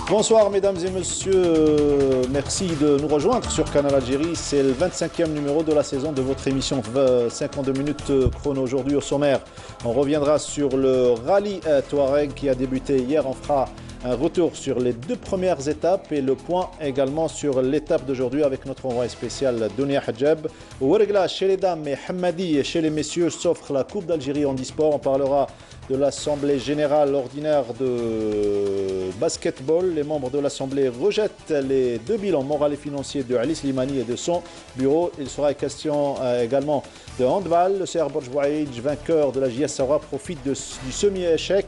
Bonsoir mesdames et messieurs, merci de nous rejoindre sur Canal Algérie. C'est le 25e numéro de la saison de votre émission 52 minutes chrono. Aujourd'hui au sommaire, on reviendra sur le rallye Touareg qui a débuté hier. On fera un retour sur les deux premières étapes et le point également sur l'étape d'aujourd'hui avec notre envoyé spécial Dounia Hadjab. Au réglages chez les dames et Hamadi chez les messieurs s'offre la Coupe d'Algérie handisport. On parlera de l'Assemblée générale ordinaire de basketball. Les membres de l'Assemblée rejettent les deux bilans moral et financiers de Ali Slimani et de son bureau. Il sera question également de handball. Le CR Borj Bouaïdj, vainqueur de la JS Saoura, profite du semi-échec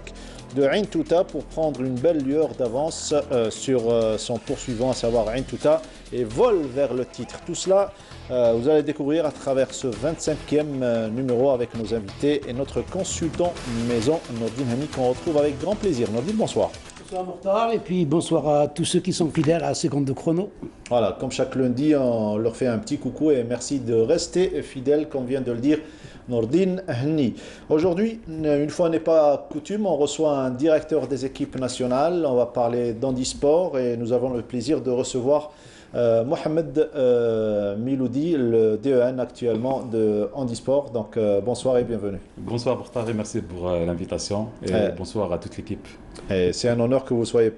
de Ain Touta pour prendre une belle lueur d'avance sur son poursuivant, à savoir Ain Touta, et vole vers le titre. Tout cela, vous allez découvrir à travers ce 25e numéro avec nos invités et notre consultant maison, Nordine Hani, qu'on retrouve avec grand plaisir. Nordine, bonsoir. Bonsoir Mokhtar, et puis bonsoir à tous ceux qui sont fidèles à la seconde de chrono. Voilà, comme chaque lundi, on leur fait un petit coucou et merci de rester fidèles, comme vient de le dire Nordine Hani. Aujourd'hui, une fois n'est pas coutume, on reçoit un directeur des équipes nationales. On va parler d'handisport et nous avons le plaisir de recevoir Mohamed Miloudi, le DEN actuellement de handisport. Donc bonsoir et bienvenue. Bonsoir Mokhtar et merci pour l'invitation et bonsoir à toute l'équipe. C'est un honneur que vous soyez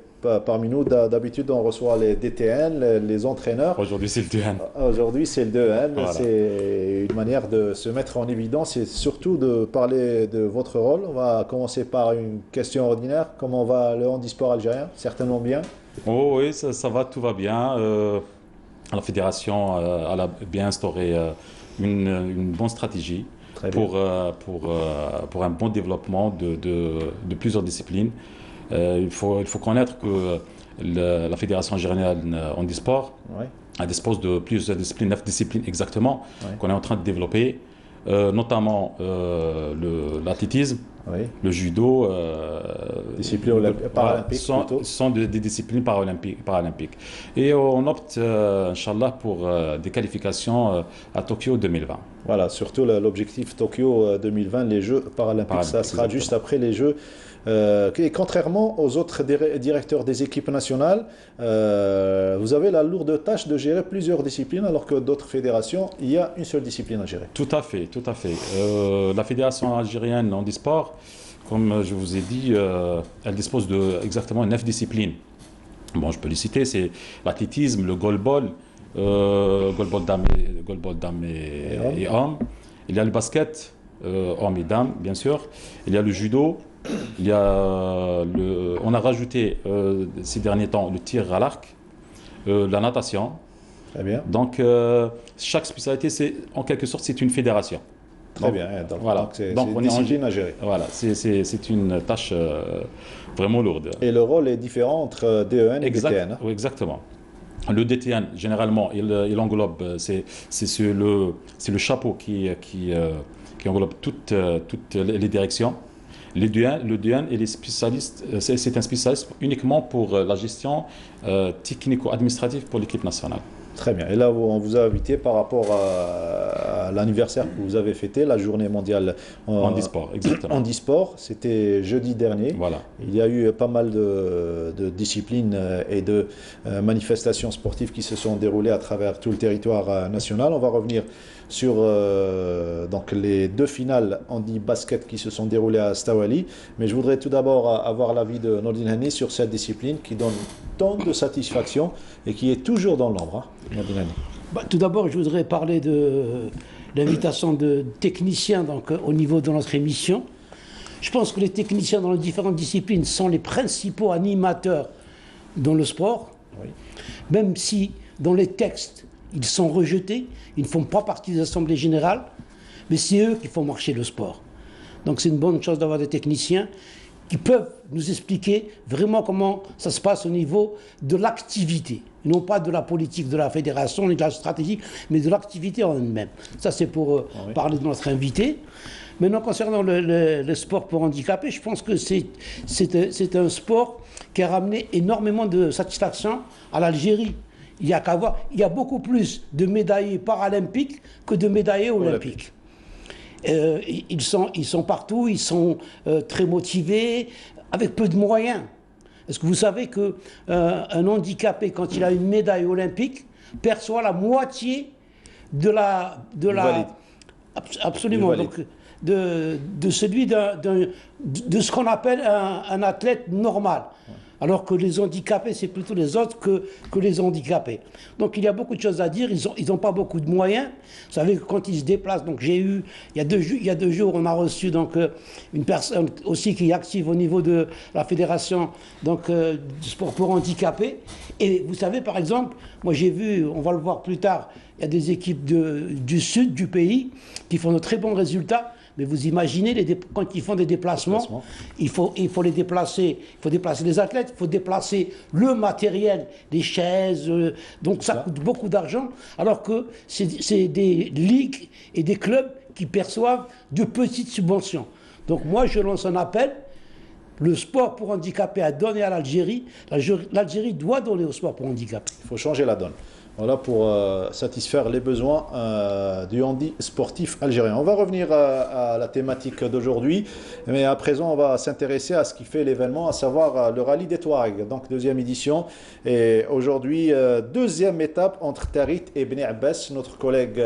parmi nous. D'habitude, on reçoit les DTN, les entraîneurs. Aujourd'hui, c'est le DEN. Aujourd'hui, c'est le DEN. Voilà. C'est une manière de se mettre en évidence et surtout de parler de votre rôle. On va commencer par une question ordinaire. Comment va le handisport algérien? Certainement bien. Oh oui, ça va, tout va bien. La fédération elle a bien instauré une bonne stratégie pour un bon développement de plusieurs disciplines. Il faut connaître que la Fédération algérienne handisport elle dispose de plusieurs disciplines, 9 disciplines exactement, qu'on est en train de développer, notamment l'athlétisme, le judo, discipline paralympique sont des disciplines paralympiques. Et on opte, Inch'Allah, pour des qualifications à Tokyo 2020. Voilà, surtout l'objectif Tokyo 2020, les Jeux paralympiques, ça sera exactement juste après les Jeux. Et contrairement aux autres directeurs des équipes nationales, vous avez la lourde tâche de gérer plusieurs disciplines, alors que d'autres fédérations, il y a une seule discipline à gérer. Tout à fait, tout à fait. La Fédération algérienne handisport, comme je vous ai dit, elle dispose de exactement 9 disciplines. Bon, je peux les citer, c'est l'athlétisme, le goalball, goalball dames et hommes. Il y a le basket, hommes et dames, bien sûr. Il y a le judo. Il y a on a rajouté ces derniers temps le tir à l'arc, la natation. Très bien. Donc chaque spécialité, en quelque sorte, c'est une fédération. Très bien. Donc, voilà. Donc c'est une discipline à gérer. Voilà, c'est une tâche vraiment lourde. Et le rôle est différent entre DEN et DTN. Oui, exactement. Le DTN, généralement, il englobe, c'est le chapeau qui englobe toutes les directions. Le DEN est spécialiste, c'est un spécialiste uniquement pour la gestion technico-administrative pour l'équipe nationale. Très bien. Et là, on vous a invité par rapport à l'anniversaire que vous avez fêté, la journée mondiale handisport, exactement. Handisport, c'était jeudi dernier. Voilà. Il y a eu pas mal de disciplines et de manifestations sportives qui se sont déroulées à travers tout le territoire national. On va revenir sur donc les deux finales handi-basket qui se sont déroulées à Stawali. Mais je voudrais tout d'abord avoir l'avis de Nordine Hani sur cette discipline qui donne tant de satisfaction et qui est toujours dans l'ombre. Nordine Hani. Tout d'abord, je voudrais parler de l'invitation de techniciens au niveau de notre émission. Je pense que les techniciens dans les différentes disciplines sont les principaux animateurs dans le sport, même si dans les textes, ils sont rejetés, ils ne font pas partie des assemblées générales, mais c'est eux qui font marcher le sport. Donc c'est une bonne chose d'avoir des techniciens qui peuvent nous expliquer vraiment comment ça se passe au niveau de l'activité, non pas de la politique de la fédération ni de la stratégie, mais de l'activité en elle-même. Ça c'est pour parler de notre invité. Maintenant, concernant le sport pour handicapés, je pense que c'est un sport qui a ramené énormément de satisfaction à l'Algérie. Il y a qu'à voir, il y a beaucoup plus de médaillés paralympiques que de médaillés olympiques. Ils sont partout, ils sont très motivés, avec peu de moyens. Est-ce que vous savez qu'un handicapé, quand il a une médaille olympique, perçoit la moitié de la absolument, donc de celui de ce qu'on appelle un athlète normal. Alors que les handicapés, c'est plutôt les autres que les handicapés. Donc il y a beaucoup de choses à dire, ils n'ont pas beaucoup de moyens. Vous savez que quand ils se déplacent, donc j'ai eu, il y a 2 jours, on a reçu donc, une personne aussi qui est active au niveau de la fédération donc, du sport pour handicapés. Et vous savez, par exemple, moi j'ai vu, on va le voir plus tard, il y a des équipes du sud du pays qui font de très bons résultats. Mais vous imaginez, quand ils font des déplacements, il faut les déplacer, il faut déplacer les athlètes, il faut déplacer le matériel, les chaises, donc ça coûte beaucoup d'argent, alors que c'est des ligues et des clubs qui perçoivent de petites subventions. Donc moi je lance un appel, le sport pour handicapés a donné à l'Algérie, l'Algérie doit donner au sport pour handicapés. Il faut changer la donne. Voilà pour satisfaire les besoins du handi sportif algérien. On va revenir à la thématique d'aujourd'hui, mais à présent on va s'intéresser à ce qui fait l'événement, à savoir le rallye des Touaregs, donc 2e édition. Et aujourd'hui, 2e étape entre Tarit et Beni Abbas. Notre collègue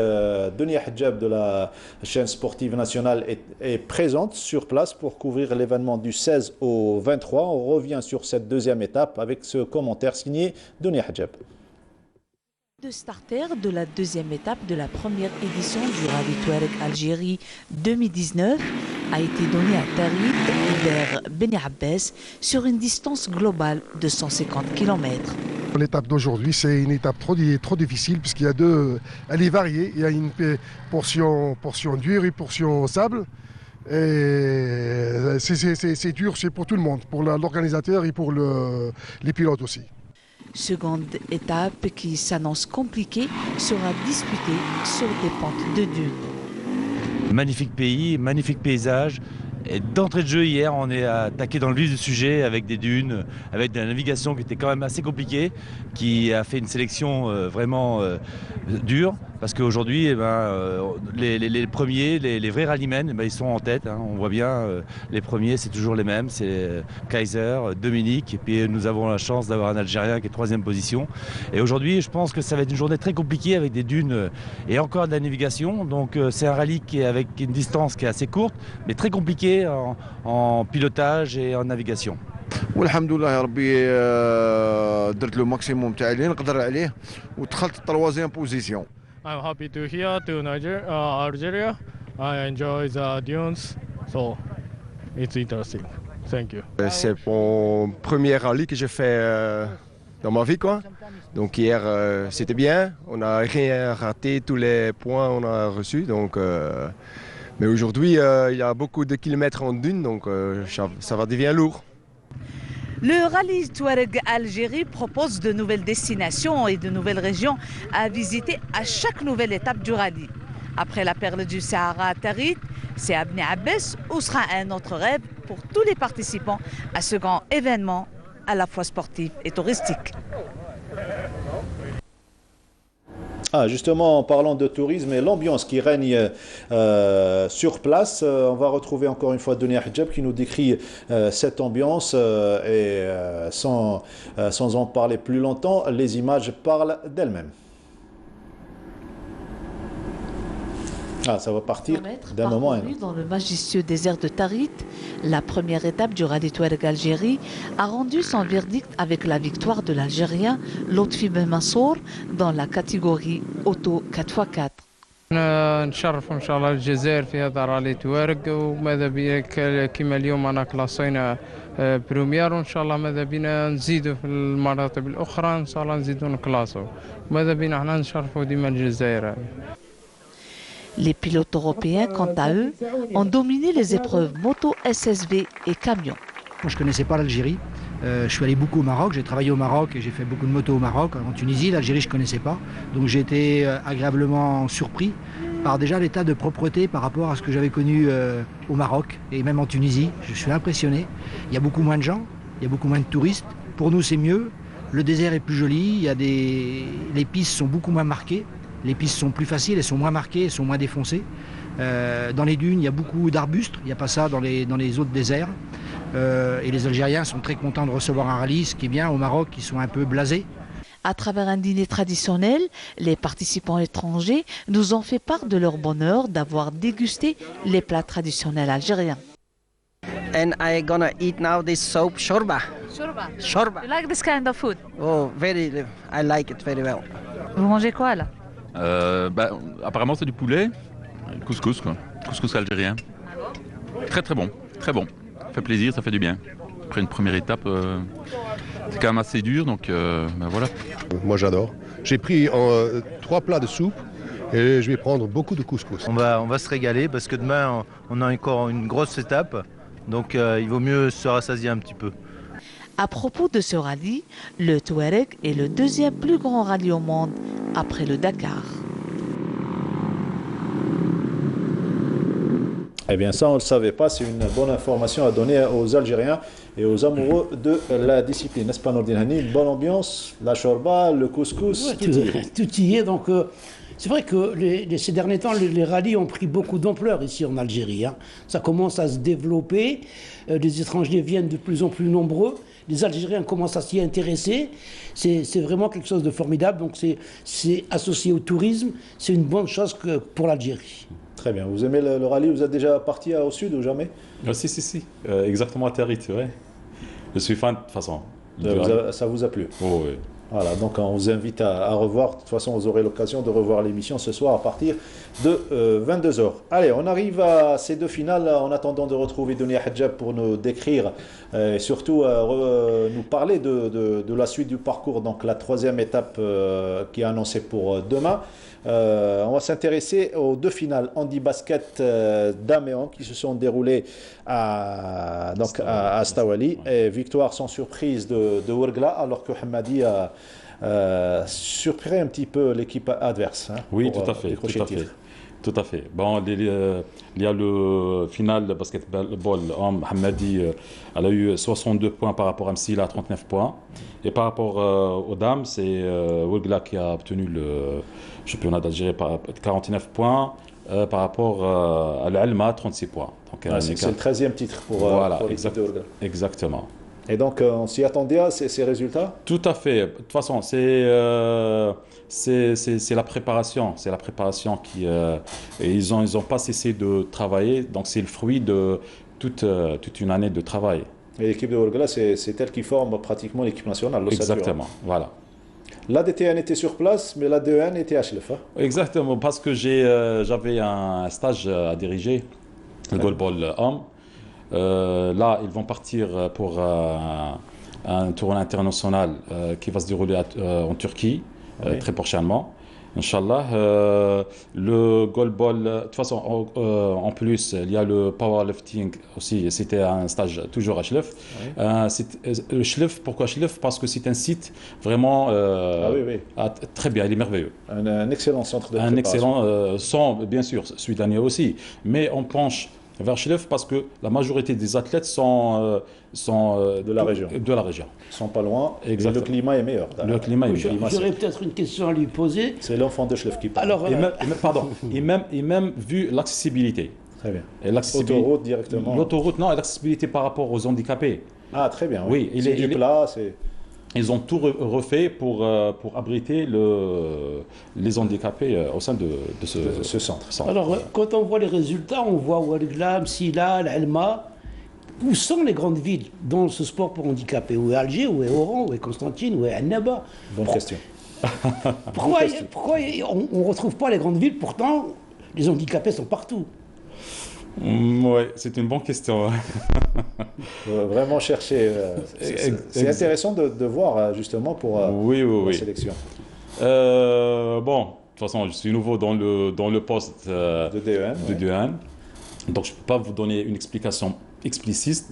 Dunia Hadjab de la chaîne sportive nationale est présente sur place pour couvrir l'événement du 16 au 23. On revient sur cette 2e étape avec ce commentaire signé Dunia Hadjab. Le starter de la 2e étape de la première édition du Rallye Touareg Algérie 2019 a été donné à Tarit vers Beni Abbas sur une distance globale de 150 km. L'étape d'aujourd'hui, c'est une étape trop difficile puisqu'il y a elle est variée. Il y a une portion dure et une portion sable. Et c'est dur, c'est pour tout le monde, pour l'organisateur et pour les pilotes aussi. Seconde étape qui s'annonce compliquée sera disputée sur des pentes de dunes. Magnifique pays, magnifique paysage. Et d'entrée de jeu hier, on est attaqué dans le vif du sujet avec des dunes, avec de la navigation qui était quand même assez compliquée, qui a fait une sélection vraiment dure. Parce qu'aujourd'hui, les premiers, les vrais rallymen, ils sont en tête. Hein. On voit bien, les premiers, c'est toujours les mêmes. C'est Kaiser, Dominique, et puis nous avons la chance d'avoir un Algérien qui est 3e position. Et aujourd'hui, je pense que ça va être une journée très compliquée avec des dunes et encore de la navigation. Donc c'est un rallye qui est avec une distance qui est assez courte, mais très compliquée en pilotage et en navigation. والحمد لله يا ربي درت لو ماكسيموم تاعي اللي نقدر عليه ودخلت 3e بوزيسيون. I'm happy to here to Algeria. I enjoy the dunes, so it's interesting. Thank you. C'est mon premier rallye que j'ai fait dans ma vie, quoi. Donc hier, c'était bien. On n'a rien raté, tous les points on a reçus. Donc, mais aujourd'hui, il y a beaucoup de kilomètres en dune, donc ça va devenir lourd. Le rallye Touareg Algérie propose de nouvelles destinations et de nouvelles régions à visiter à chaque nouvelle étape du rallye. Après la perle du Sahara à Tarit, c'est à Beni Abbas où sera un autre rêve pour tous les participants à ce grand événement à la fois sportif et touristique. Ah, justement, en parlant de tourisme et l'ambiance qui règne sur place, on va retrouver encore une fois Dunia Hadjab qui nous décrit cette ambiance et sans en parler plus longtemps, les images parlent d'elles-mêmes. Ah, ça va partir d'un moment à un autre. Dans le majestueux désert de Tarit, la première étape du Rallye Touareg Algérie a rendu son verdict avec la victoire de l'Algérien Lotfi Ben Mansour dans la catégorie auto 4x4. نتشرف ان شاء الله الجزائر في هذا رالي توارق وماذا بينا كما اليوم انا كلاصينا بريمير وان شاء الله ماذا بينا نزيدوا في المراتب الاخرى ان شاء الله نزيدوا نكلاصوا ماذا بينا احنا نشرفوا ديما الجزائر. Les pilotes européens, quant à eux, ont dominé les épreuves moto, SSV et camions. Moi, je ne connaissais pas l'Algérie. Je suis allé beaucoup au Maroc, j'ai travaillé au Maroc et j'ai fait beaucoup de motos au Maroc. En Tunisie, l'Algérie, je ne connaissais pas. Donc j'ai été agréablement surpris par déjà l'état de propreté par rapport à ce que j'avais connu au Maroc et même en Tunisie. Je suis impressionné. Il y a beaucoup moins de gens, il y a beaucoup moins de touristes. Pour nous, c'est mieux. Le désert est plus joli, les pistes sont beaucoup moins marquées. Les pistes sont plus faciles, elles sont moins marquées, elles sont moins défoncées. Dans les dunes, il y a beaucoup d'arbustes, il n'y a pas ça dans les autres déserts. Et les Algériens sont très contents de recevoir un rallye, ce qui est bien. Au Maroc, ils sont un peu blasés. À travers un dîner traditionnel, les participants étrangers nous ont fait part de leur bonheur d'avoir dégusté les plats traditionnels algériens. And I gonna eat now this soup shorba. Shorba. Shorba. You like this kind of food? Oh, I like it very well. Vous mangez quoi là? Apparemment c'est du poulet, couscous quoi, couscous algérien. Très très bon, très bon. Ça fait plaisir, ça fait du bien. Après une première étape, c'est quand même assez dur, donc voilà. Moi j'adore. J'ai pris 3 plats de soupe et je vais prendre beaucoup de couscous. On va se régaler parce que demain on a encore une grosse étape, donc il vaut mieux se rassasier un petit peu. À propos de ce rallye, le Touareg est le deuxième plus grand rallye au monde après le Dakar. Eh bien ça on ne le savait pas, c'est une bonne information à donner aux Algériens et aux amoureux de la discipline. N'est-ce pas Nordine Hani? Une bonne ambiance, la shorba, le couscous, Ouais, tout y est. Donc c'est vrai que ces derniers temps, les rallyes ont pris beaucoup d'ampleur ici en Algérie. Hein. Ça commence à se développer, les étrangers viennent de plus en plus nombreux. Les Algériens commencent à s'y intéresser. C'est vraiment quelque chose de formidable. Donc c'est associé au tourisme. C'est une bonne chose pour l'Algérie. Très bien. Vous aimez le rallye? Vous êtes déjà parti au sud ou jamais? Si. Exactement à Territ, ouais. Je suis fan de toute façon. Ça vous a plu? Oh, oui. Voilà, donc on vous invite à revoir. De toute façon, vous aurez l'occasion de revoir l'émission ce soir à partir de 22h. Allez, on arrive à ces deux finales en attendant de retrouver Dounia Hadjab pour nous décrire et surtout nous parler de la suite du parcours, donc la 3e étape qui est annoncée pour demain. On va s'intéresser aux deux finales handi-basket dames et hommes qui se sont déroulées à Stawali. Et victoire sans surprise de Ouargla, alors que Hamadi a surpris un petit peu l'équipe adverse. Hein, oui, tout à fait. Tout à fait. Bon, il y a le final de basketball homme. Hamadi elle a eu 62 points par rapport à Msila à 39 points. Et par rapport aux dames, c'est Ouargla qui a obtenu le championnat d'Algérie par 49 points par rapport à l'Alma, 36 points. C'est le 13e titre pour l'équipe de Ouargla. Exactement. Et donc, on s'y attendait à ces résultats? Tout à fait. De toute façon, c'est la préparation. C'est la préparation qui... et ils ont pas cessé de travailler. Donc, c'est le fruit de toute une année de travail. Et l'équipe de Ouargla, c'est elle qui forme pratiquement l'équipe nationale. Exactement, voilà. L'ADTN était sur place, mais l'ADEN était à Chlef. Exactement, parce que j'avais un stage à diriger, le goalball homme. Là, ils vont partir pour un tournoi international qui va se dérouler en Turquie très prochainement. Inch'Allah, le goalball, de toute façon, en plus, il y a le powerlifting aussi, c'était un stage toujours à Chlef. Chlef, pourquoi Chlef? Parce que c'est un site vraiment très bien, il est merveilleux. Un excellent centre de préparation. Un excellent, sans, bien sûr, sudanais aussi, mais on penche vers Chlef parce que la majorité des athlètes sont de la région. De la région. Ils sont pas loin. Et le climat est meilleur. Le climat est meilleur. J'aurais peut-être une question à lui poser. C'est l'enfant de Chlef qui parle. Alors, et même vu l'accessibilité. Très bien. L'autoroute directement. L'autoroute, non, l'accessibilité par rapport aux handicapés. Ah, très bien. Oui, c'est du plat, c'est... Ils ont tout refait pour abriter les handicapés au sein de ce centre. Alors, quand on voit les résultats, on voit Ouargla, Msila, l'Elma. Où sont les grandes villes dans ce sport pour handicapés? Où est Alger, où est Oran, où est Constantine, où est Annaba? Bonne question. Pourquoi on ne retrouve pas les grandes villes? Pourtant, les handicapés sont partout. Oui, c'est une bonne question. Vraiment chercher. C'est intéressant de voir justement pour la sélection. Bon, de toute façon, je suis nouveau dans le poste de DEN. Donc je ne peux pas vous donner une explication explicite,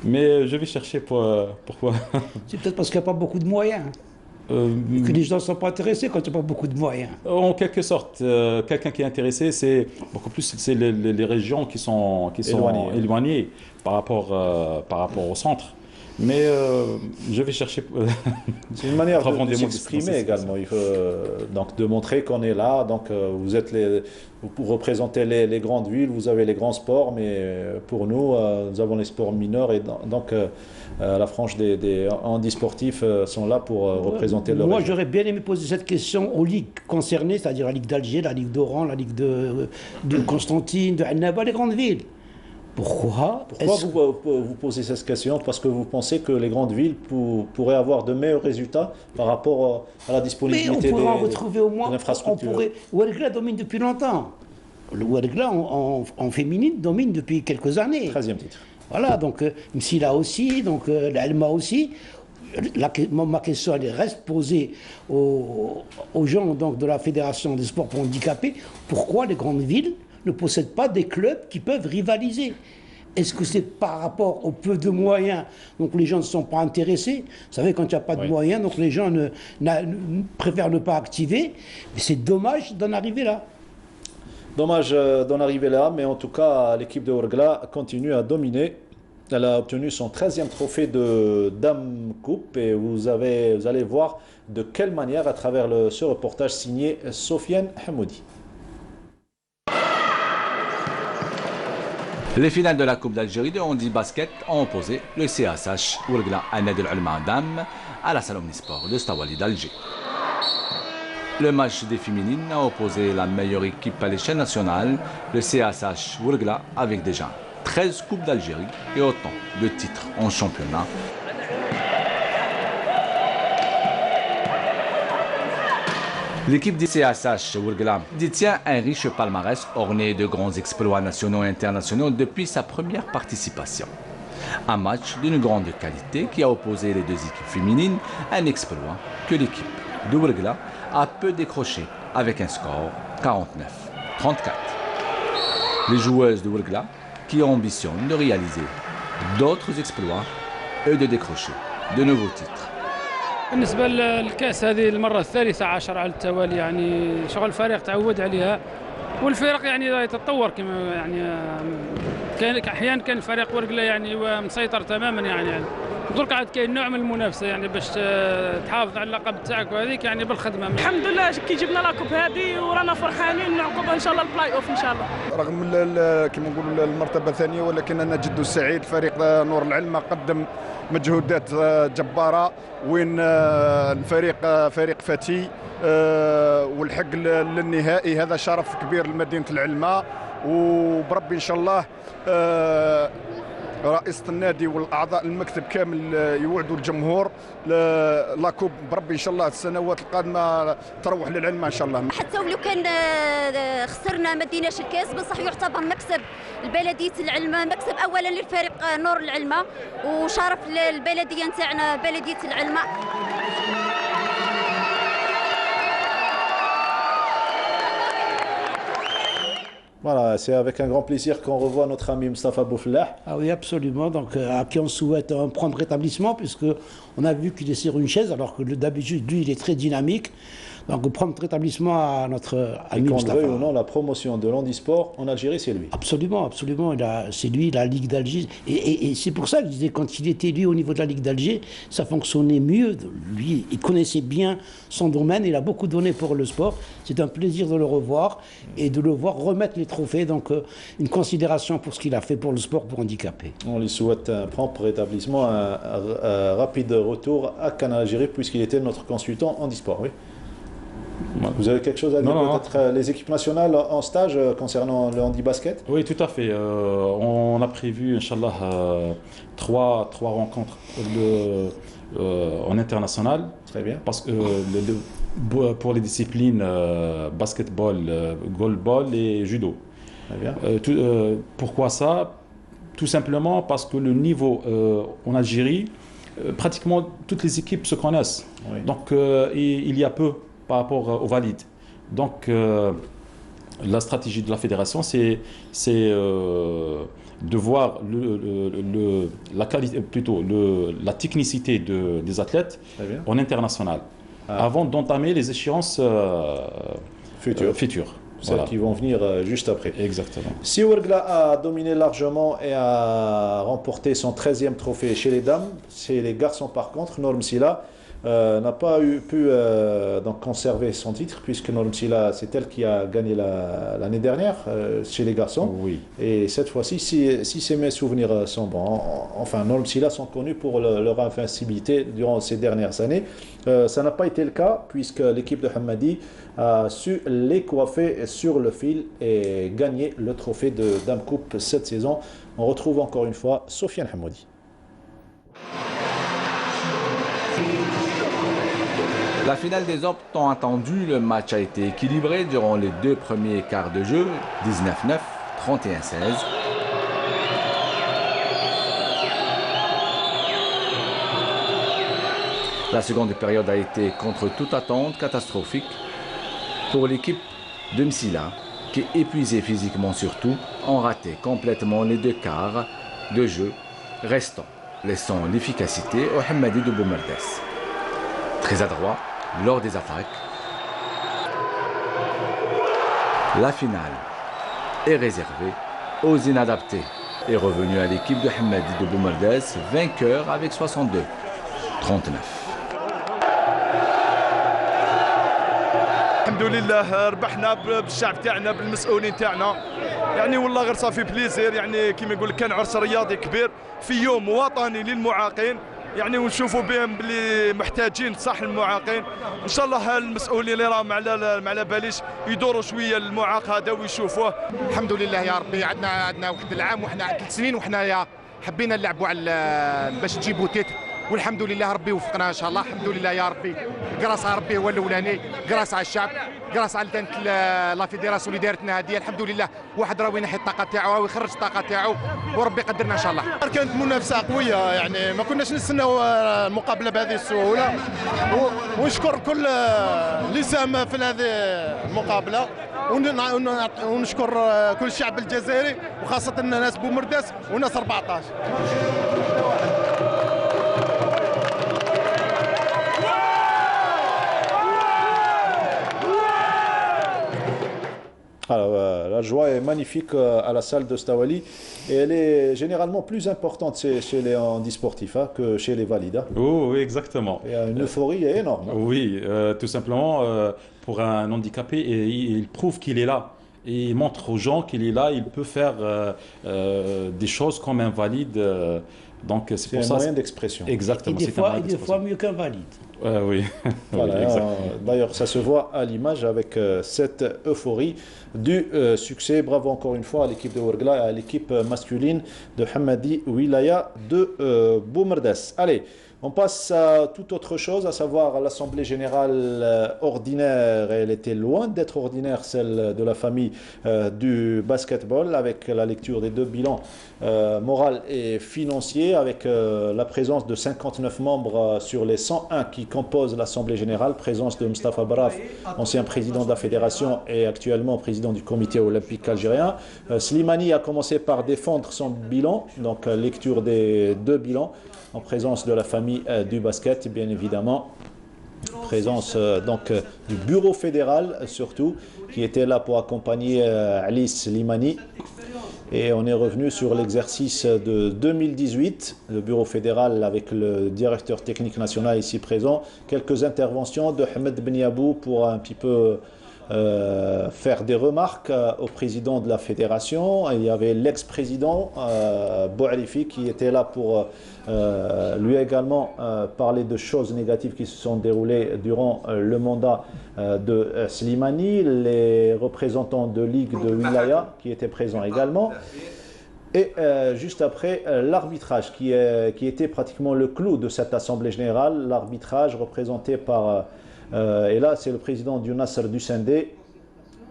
mais je vais chercher pourquoi. C'est peut-être parce qu'il n'y a pas beaucoup de moyens. Que les gens ne sont pas intéressés quand il n'y a pas beaucoup de moyens. En quelque sorte, quelqu'un qui est intéressé, c'est beaucoup plus les régions qui sont éloignées par rapport au centre. Mais je vais chercher. C'est une manière de s'exprimer également. Il faut donc de montrer qu'on est là. Donc vous représentez les grandes villes, vous avez les grands sports, mais pour nous, nous avons les sports mineurs et donc la frange des handisportifs sont là pour représenter leur Moi, région. j'aurais bien aimé poser cette question aux ligues concernées, c'est-à-dire la Ligue d'Alger, la Ligue d'Oran, la Ligue de Constantine, de Annaba, les grandes villes. Pourquoi vous posez cette question? Parce que vous pensez que les grandes villes pourraient avoir de meilleurs résultats par rapport à la disponibilité on pourrait en retrouver au moins. Infrastructures. Ouargla domine depuis longtemps. Le Ouargla en féminine domine depuis quelques années. 13e titre. Voilà, donc Msila aussi, donc l'Alma aussi. Ma question elle reste posée aux gens donc, de la Fédération des sports pour handicapés. Pourquoi les grandes villes ne possèdent pas des clubs qui peuvent rivaliser? Est-ce que c'est par rapport au peu de moyens, donc les gens ne sont pas intéressés? Vous savez, quand il n'y a pas de moyens, donc les gens préfèrent ne pas activer. Mais c'est dommage d'en arriver là. Dommage d'en arriver là, mais en tout cas, l'équipe de Ouargla continue à dominer. Elle a obtenu son 13e trophée de Dame Coupe et vous allez voir de quelle manière à travers ce reportage signé Sofiane Hamoudi. Les finales de la Coupe d'Algérie de handi basket ont opposé le CSH Ouargla à Nadi al-Ulma Dam à la Salle Omnisport de Stawali d'Alger. Le match des féminines a opposé la meilleure équipe à l'échelle nationale, le CSH Ouargla, avec déjà 13 Coupes d'Algérie et autant de titres en championnat. L'équipe du CSH Ouargla détient un riche palmarès orné de grands exploits nationaux et internationaux depuis sa première participation. Un match d'une grande qualité qui a opposé les deux équipes féminines, un exploit que l'équipe de Ouargla a peu décroché avec un score 49-34. Les joueuses de Ouargla qui ambitionnent de réaliser d'autres exploits et de décrocher de nouveaux titres. بالنسبة للكأس هذه المرة الثالثة عشر على التوالي يعني شغل الفريق تعود عليها والفريق يعني تتطور كما يعني كان احيانا كان الفريق Ouargla يعني هو مسيطر تماما يعني درك عاد كاين نوع من المنافسه يعني باش تحافظ على اللقب تاعك وهذيك يعني بالخدمه. الحمد لله كي جبنا لاكوب هذه ورانا فرحانين نعقبها ان شاء الله البلاي اوف ان شاء الله. رغم كما نقولوا المرتبه الثانيه ولكن انا جد سعيد. فريق نور العلمة قدم مجهودات جباره وين الفريق فريق فتي والحق للنهائي. هذا شرف كبير لمدينه العلمة وبربي ان شاء الله رئيسة النادي والاعضاء المكتب كامل يوعدوا الجمهور لاكوب بربي ان شاء الله السنوات القادمه تروح للعلمة ان شاء الله. حتى ولو كان خسرنا ما ديناش الكاس بصح يعتبر مكسب لبلديه العلمة، مكسب اولا للفريق نور العلمة وشرف للبلديه نتاعنا بلديه العلمة. Voilà, c'est avec un grand plaisir qu'on revoit notre ami Moustapha Bouflah. Ah oui, absolument. Donc, à qui on souhaite un prompt rétablissement, puisqu'on a vu qu'il est sur une chaise, alors que d'habitude, lui, il est très dynamique. Donc, prompt rétablissement à notre ami Moustapha. Et qu'on veuille ou non, la promotion de l'handisport en Algérie, c'est lui. Absolument, absolument. C'est lui, la Ligue d'Alger. Et c'est pour ça que je disais, quand il était élu au niveau de la Ligue d'Alger, ça fonctionnait mieux. Lui, il connaissait bien son domaine, il a beaucoup donné pour le sport. C'est un plaisir de le revoir et de le voir remettre les trophées. Donc, une considération pour ce qu'il a fait pour le sport pour handicapés. On lui souhaite un prompt rétablissement, un rapide retour à Canal Algérie, puisqu'il était notre consultant handisport. Oui. Vous avez quelque chose à dire? Peut-être les équipes nationales en stage concernant le handi-basket? Oui, tout à fait. On a prévu, Inch'Allah, trois rencontres en international. Très bien. Parce que pour les disciplines basketball, goalball et judo. Très bien. Pourquoi ça? Tout simplement parce que le niveau en Algérie, pratiquement toutes les équipes se connaissent. Oui. Donc il y a peu par rapport aux valides. Donc la stratégie de la fédération, c'est de voir la qualité, plutôt la technicité des athlètes en international, avant d'entamer les échéances futures. celles qui vont venir juste après. Exactement. Si Ouargla a dominé largement et a remporté son 13e trophée chez les dames, chez les garçons par contre, Norm Sila n'a pas pu donc conserver son titre, puisque Norm Sila, c'est elle qui a gagné l'année dernière chez les garçons. Oui. Et cette fois-ci, si mes souvenirs sont bons, enfin Norm Sila sont connus pour leur invincibilité durant ces dernières années. Ça n'a pas été le cas, puisque l'équipe de Hamadi a su les coiffer sur le fil et gagner le trophée de Dame Coupe cette saison. On retrouve encore une fois Sofiane Hamoudi. La finale des hommes tant attendue, le match a été équilibré durant les 2 premiers quarts de jeu, 19-9, 31-16. La seconde période a été contre toute attente catastrophique pour l'équipe de Msila, qui, épuisée physiquement surtout, ont raté complètement les 2 quarts de jeu restants, laissant l'efficacité au Hamadi de Boumerdes. Très adroit lors des attaques. La finale est réservée aux inadaptés et revenue à l'équipe de Hamadi de Boumerdes, vainqueur avec 62-39. الحمد لله ربحنا بالشعب تاعنا بالمسؤولين تاعنا يعني والله غير صافي بليزير يعني كيما يقول كان عرس رياضي كبير في يوم وطني للمعاقين يعني ونشوفوا بهم بلي محتاجين صح المعاقين ان شاء الله المسؤولين اللي راهم على باليش يدوروا شويه المعاق هذا ويشوفوه. الحمد لله يا ربي عندنا واحد العام وحنا 3 سنين وحنايا حبينا نلعبوا على باش نجيبوا تيتر والحمد لله ربي وفقنا ان شاء الله. الحمد لله يا ربي قراص على ربي هو الاولاني، قراص على الشعب، قراص على لا فيدراسيون اللي دارتنا هذه. الحمد لله واحد راه ينحي الطاقه تاعو ويخرج الطاقه تاعو وربي قدرنا ان شاء الله. كانت منافسه قويه يعني ما كناش نستناو المقابله بهذه السهوله ونشكر كل اللي ساهم في هذه المقابله ونشكر كل الشعب الجزائري وخاصه ناس بومرداس وناس 14. Alors, la joie est magnifique à la salle de Stawali et elle est généralement plus importante chez les handisportifs que chez les valides. Oh, oui, exactement. Il y a une euphorie énorme. Oui, tout simplement, pour un handicapé, il prouve qu'il est là. Et il montre aux gens qu'il est là, il peut faire des choses comme un valide. Donc c'est un moyen d'expression. Exactement. Et des fois mieux qu'un valide. Oui. Voilà, d'ailleurs, ça se voit à l'image avec cette euphorie du succès. Bravo encore une fois à l'équipe de Ouargla et à l'équipe masculine de Hamadi Wilaya de Boumerdes. Allez, on passe à toute autre chose, à savoir l'Assemblée générale ordinaire. Elle était loin d'être ordinaire, celle de la famille du basketball, avec la lecture des 2 bilans moral et financier, avec la présence de 59 membres sur les 101 qui composent l'Assemblée générale, présence de Mustafa Baraf, ancien président de la fédération et actuellement président du comité olympique algérien. Slimani a commencé par défendre son bilan, donc lecture des 2 bilans, en présence de la famille du basket, bien évidemment. Présence donc du bureau fédéral surtout, qui était là pour accompagner Ali Slimani. Et on est revenu sur l'exercice de 2018, le bureau fédéral avec le directeur technique national ici présent. Quelques interventions de Ahmed Beniabou pour un petit peu faire des remarques au président de la fédération. Il y avait l'ex-président Bouarifi qui était là pour lui également parler de choses négatives qui se sont déroulées durant le mandat de Slimani, les représentants de Ligue de Wilaya qui étaient présents également. Et juste après, l'arbitrage qui était pratiquement le clou de cette assemblée générale, l'arbitrage représenté par et là, c'est le président du Nasser du Sendé,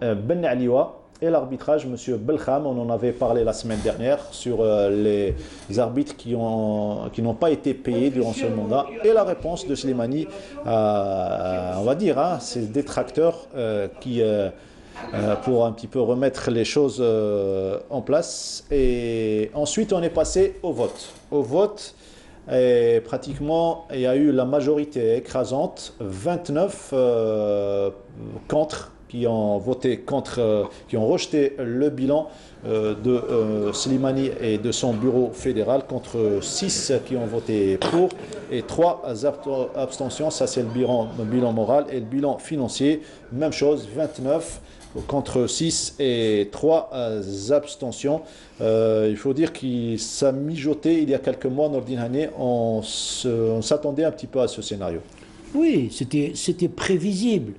Ben Aliwa, et l'arbitrage, M. Belkham. On en avait parlé la semaine dernière sur les arbitres qui n'ont pas été payés durant ce mandat. Et la réponse de Slimani, on va dire, c'est détracteurs qui, pour un petit peu remettre les choses en place. Et ensuite, on est passé au vote. Au vote. Et pratiquement, il y a eu la majorité écrasante, 29 contre, qui ont voté contre, qui ont rejeté le bilan de Slimani et de son bureau fédéral, contre 6 qui ont voté pour et 3 abstentions. Ça, c'est le bilan moral. Et le bilan financier, même chose, 29 contre 6 et 3 abstentions. Il faut dire que ça mijotait il y a quelques mois, Nordine Hané, on s'attendait un petit peu à ce scénario. Oui, c'était prévisible.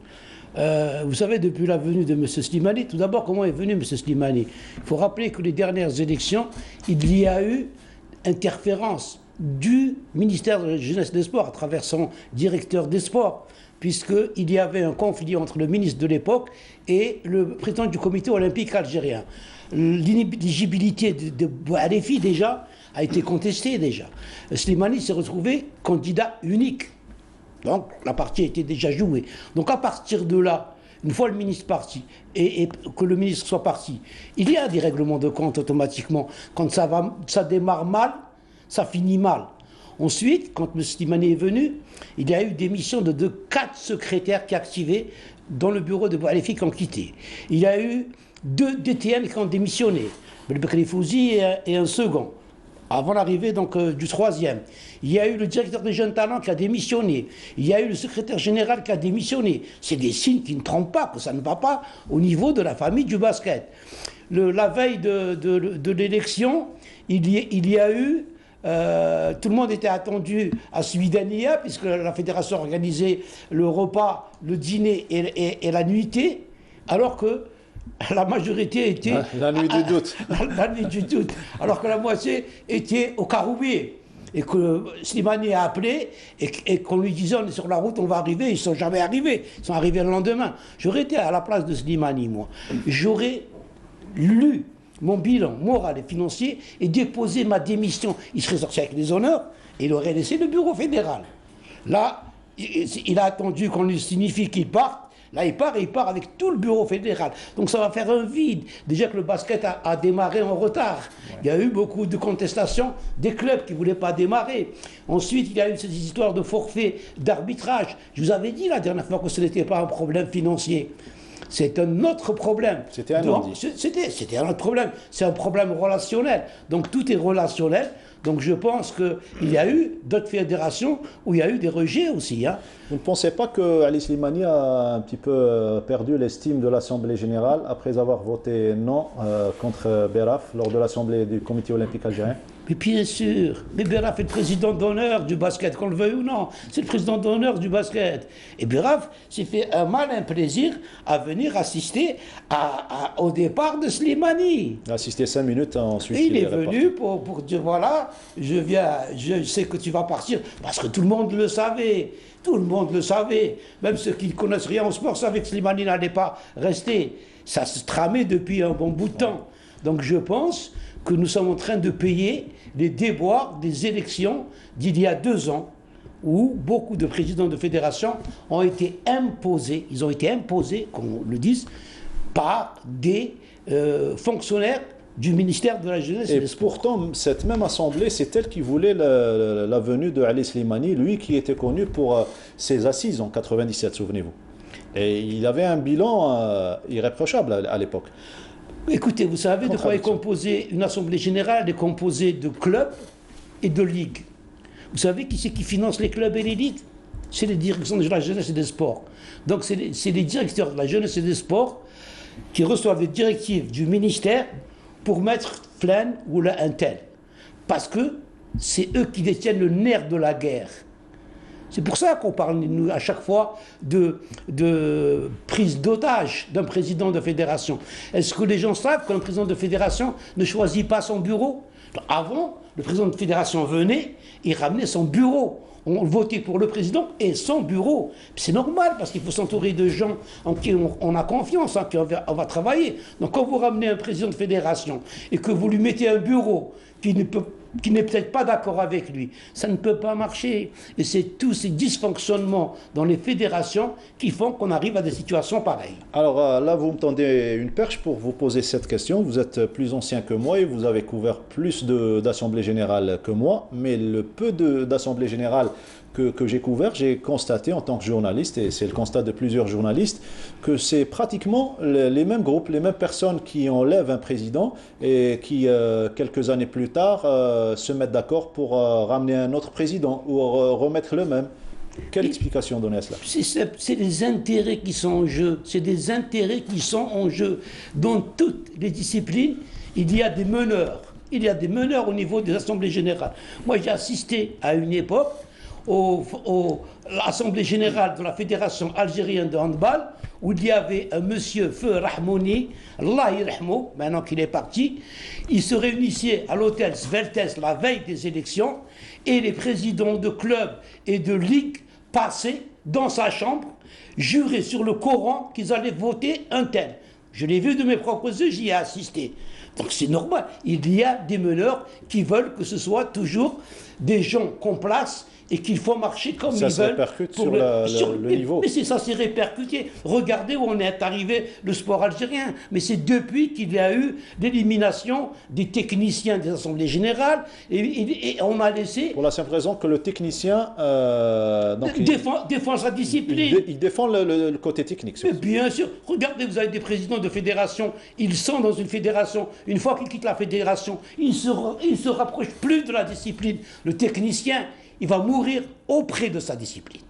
Vous savez, depuis la venue de M. Slimani, tout d'abord, comment est venu M. Slimani? Il faut rappeler que les dernières élections, il y a eu interférence du ministère de la Jeunesse et des Sports à travers son directeur des Sports, puisqu'il y avait un conflit entre le ministre de l'époque et le président du comité olympique algérien. L'éligibilité de Boualifi, déjà, a été contestée déjà. Slimani s'est retrouvé candidat unique. Donc la partie a été déjà jouée. Donc à partir de là, une fois le ministre parti et que le ministre soit parti, il y a des règlements de compte automatiquement. Quand ça démarre mal, ça finit mal. Ensuite, quand M. Slimani est venu, il y a eu des missions de 4 secrétaires qui activaient dans le bureau de Boualifi qui ont quitté. Il y a eu 2 DTN qui ont démissionné, Belbekri Fouzi et un second, avant l'arrivée donc du 3e. Il y a eu le directeur des jeunes talents qui a démissionné. Il y a eu le secrétaire général qui a démissionné. C'est des signes qui ne trompent pas, que ça ne va pas au niveau de la famille du basket. La veille de l'élection, il y a eu... tout le monde était attendu à Suidania, puisque la fédération organisait le repas, le dîner et la nuitée, alors que la majorité était... La nuit du doute. La nuit du doute. Alors que la moitié était au Caroubier. Et que Slimani a appelé et qu'on lui disait on est sur la route, on va arriver. Ils ne sont jamais arrivés. Ils sont arrivés le lendemain. J'aurais été à la place de Slimani, moi. J'aurais lu mon bilan moral et financier et déposé ma démission. Il serait sorti avec les honneurs et il aurait laissé le bureau fédéral. Là, il a attendu qu'on lui signifie qu'il parte. Là, il part et il part avec tout le bureau fédéral. Donc ça va faire un vide. Déjà que le basket a démarré en retard. Ouais. Il y a eu beaucoup de contestations des clubs qui ne voulaient pas démarrer. Ensuite, il y a eu ces histoires de forfait, d'arbitrage. Je vous avais dit la dernière fois que ce n'était pas un problème financier. C'est un autre problème. C'était un autre problème. C'est un problème relationnel. Donc tout est relationnel. Donc je pense qu'il y a eu d'autres fédérations où il y a eu des rejets aussi. Hein. Vous ne pensez pas que Ali Slimani a un petit peu perdu l'estime de l'Assemblée générale après avoir voté non contre Beraf lors de l'Assemblée du Comité olympique algérien? Mais bien sûr, mais Beraf est le président d'honneur du basket, qu'on le veuille ou non. C'est le président d'honneur du basket. Et Beraf s'est fait un malin plaisir à venir assister au départ de Slimani. Il a assisté 5 minutes, ensuite il est venu pour dire voilà, je sais que tu vas partir, parce que tout le monde le savait. Tout le monde le savait. Même ceux qui ne connaissent rien au sport savaient que Slimani n'allait pas rester. Ça se tramait depuis un bon bout de temps. Donc je pense que nous sommes en train de payer les déboires des élections d'il y a 2 ans, où beaucoup de présidents de fédérations ont été imposés, ils ont été imposés, qu'on le dise, par des fonctionnaires du ministère de la Jeunesse et des Sports. Pourtant, cette même assemblée, c'est elle qui voulait la venue de Ali Slimani, lui qui était connu pour ses assises en 97, souvenez-vous. Et il avait un bilan irréprochable à l'époque. Écoutez, vous savez de quoi est composée une assemblée générale? Elle est composée de clubs et de ligues. Vous savez qui c'est qui finance les clubs et les ligues? C'est les directions de la jeunesse et des sports. Donc c'est les directeurs de la jeunesse et des sports qui reçoivent les directives du ministère pour mettre Flan ou un tel. Parce que c'est eux qui détiennent le nerf de la guerre. C'est pour ça qu'on parle nous, à chaque fois de prise d'otage d'un président de fédération. Est-ce que les gens savent qu'un président de fédération ne choisit pas son bureau? Avant, le président de fédération venait, il ramenait son bureau. On votait pour le président et son bureau. C'est normal parce qu'il faut s'entourer de gens en qui on a confiance, en qui on va travailler. Donc quand vous ramenez un président de fédération et que vous lui mettez un bureau qui n'est peut-être pas d'accord avec lui, ça ne peut pas marcher. Et c'est tous ces dysfonctionnements dans les fédérations qui font qu'on arrive à des situations pareilles. Alors là, vous me tendez une perche pour vous poser cette question. Vous êtes plus ancien que moi et vous avez couvert plus d'assemblées générales que moi, mais le peu d'assemblées générales que j'ai couvert, j'ai constaté en tant que journaliste, et c'est le constat de plusieurs journalistes, que c'est pratiquement les mêmes groupes, les mêmes personnes qui enlèvent un président et qui, quelques années plus tard, se mettent d'accord pour ramener un autre président ou remettre le même. Quelle explication donner à cela? C'est des intérêts qui sont en jeu. C'est des intérêts qui sont en jeu. Dans toutes les disciplines, il y a des meneurs. Il y a des meneurs au niveau des assemblées générales. Moi, j'ai assisté à une époque l'Assemblée générale de la Fédération algérienne de handball, où il y avait un monsieur Feu Rahmouni, Allah yirhamou, maintenant qu'il est parti. Il se réunissait à l'hôtel Sveltes la veille des élections, et les présidents de clubs et de ligues passaient dans sa chambre, juraient sur le Coran qu'ils allaient voter un tel. Je l'ai vu de mes propres yeux, j'y ai assisté. Donc c'est normal. Il y a des meneurs qui veulent que ce soit toujours des gens qu'on place et qu'il faut marcher comme ils veulent. Ça se répercute sur le niveau. Mais ça s'est répercuté. Regardez où on est arrivé, le sport algérien. Mais c'est depuis qu'il y a eu l'élimination des techniciens des assemblées générales et on a laissé... Pour la simple raison que le technicien... défend sa discipline. Il défend le côté technique. Mais bien sûr. Regardez, vous avez des présidents de fédération. Ils sont dans une fédération. Une fois qu'ils quittent la fédération, ils ne se rapprochent plus de la discipline. Le technicien... il va mourir auprès de sa discipline.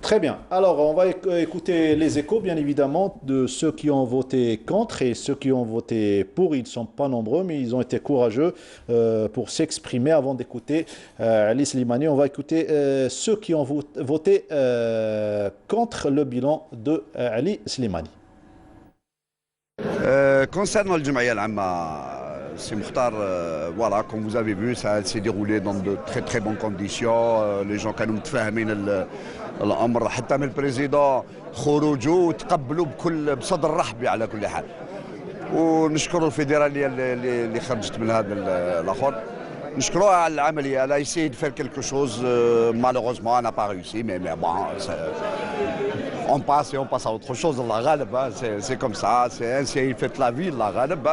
Très bien. Alors, on va écouter les échos, bien évidemment, de ceux qui ont voté contre et ceux qui ont voté pour. Ils ne sont pas nombreux, mais ils ont été courageux pour s'exprimer. Avant d'écouter Ali Slimani, on va écouter ceux qui ont voté contre le bilan de Ali Slimani. Concernant le Jamaïa al-Amma, c'est Mokhtar, voilà, comme vous avez vu, ça s'est déroulé dans de très très bonnes conditions. Les gens كانوا متفاهمين الامر حتى من البريزيدون خروجه وتقبلوا بصدر رحب على كل حال. ونشكر الفيدراليه اللي خرجت من هذا الاخر. نشكروها على العمليه. Elle a essayé de faire quelque chose, malheureusement, elle n'a pas réussi, mais bon, on passe et on passe à autre chose. الله غالب, c'est comme ça, c'est ainsi fait la vie. الله غالب,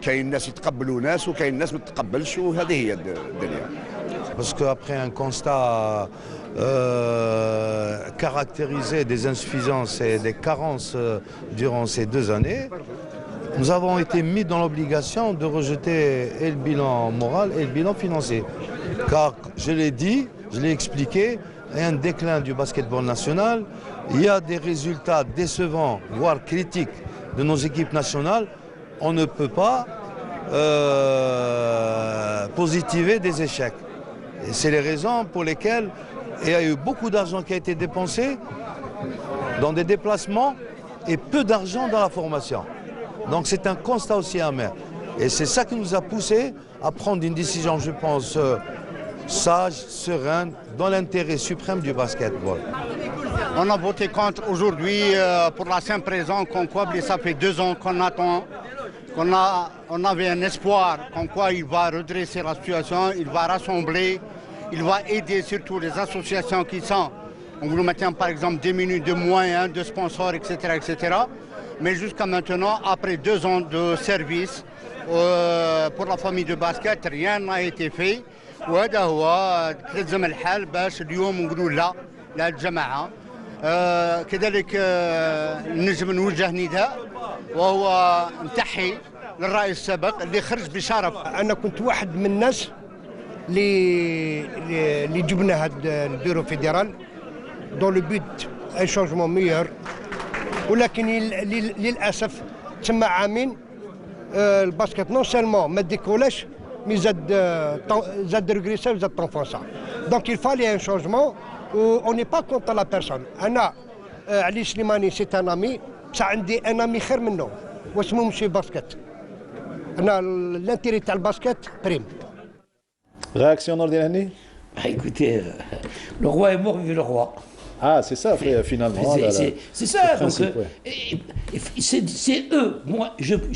كاين الناس يتقبلوا ناس وكاين الناس ما تتقبلش وهذه هي الدنيا. Parce qu'après un constat caractérisé des insuffisances et des carences durant ces 2 années, nous avons été mis dans l'obligation de rejeter et le bilan moral et le bilan financier. Car, je l'ai dit, je l'ai expliqué, il y a un déclin du basketball national, il y a des résultats décevants, voire critiques de nos équipes nationales. On ne peut pas positiver des échecs. Et c'est les raisons pour lesquelles il y a eu beaucoup d'argent qui a été dépensé dans des déplacements et peu d'argent dans la formation. Donc c'est un constat aussi amer. Et c'est ça qui nous a poussé à prendre une décision, je pense, sage, sereine, dans l'intérêt suprême du basketball. On a voté contre aujourd'hui pour la simple raison qu'on quoi, ça fait 2 ans qu'on attend, on avait un espoir qu'en quoi il va redresser la situation, il va rassembler, il va aider surtout les associations qui sont, on vous maintient par exemple des minutes de moyens, de sponsors, etc. etc. Mais jusqu'à maintenant, après 2 ans de service pour la famille de basket, rien n'a été fait. وهذا هو تلزم الحال باش اليوم نقولوا لا للجماعه. كذلك نجم نوجه نداء وهو نتحي للرئيس السابق اللي خرج بشرف. انا كنت واحد من الناس اللي جبنا هذا البيرو فيدرال دون لو بوت ان شونجمون ميور، ولكن للاسف تم عامين الباسكت نون سيلمون ما ديكولاش mais زاد ريغريسا وزاد طونفونسا. دونك il fallait un changement on n'est pas contre la personne. انا علي سليماني سي ان امي، بصح عندي ان امي خير منه واسمه مشي باسكت. انا الانتيري تاع الباسكت بريم. Réaction Nordin. Écoutez, le roi est mort, vive le roi. Ah, c'est ça, finalement. C'est ça. C'est eux,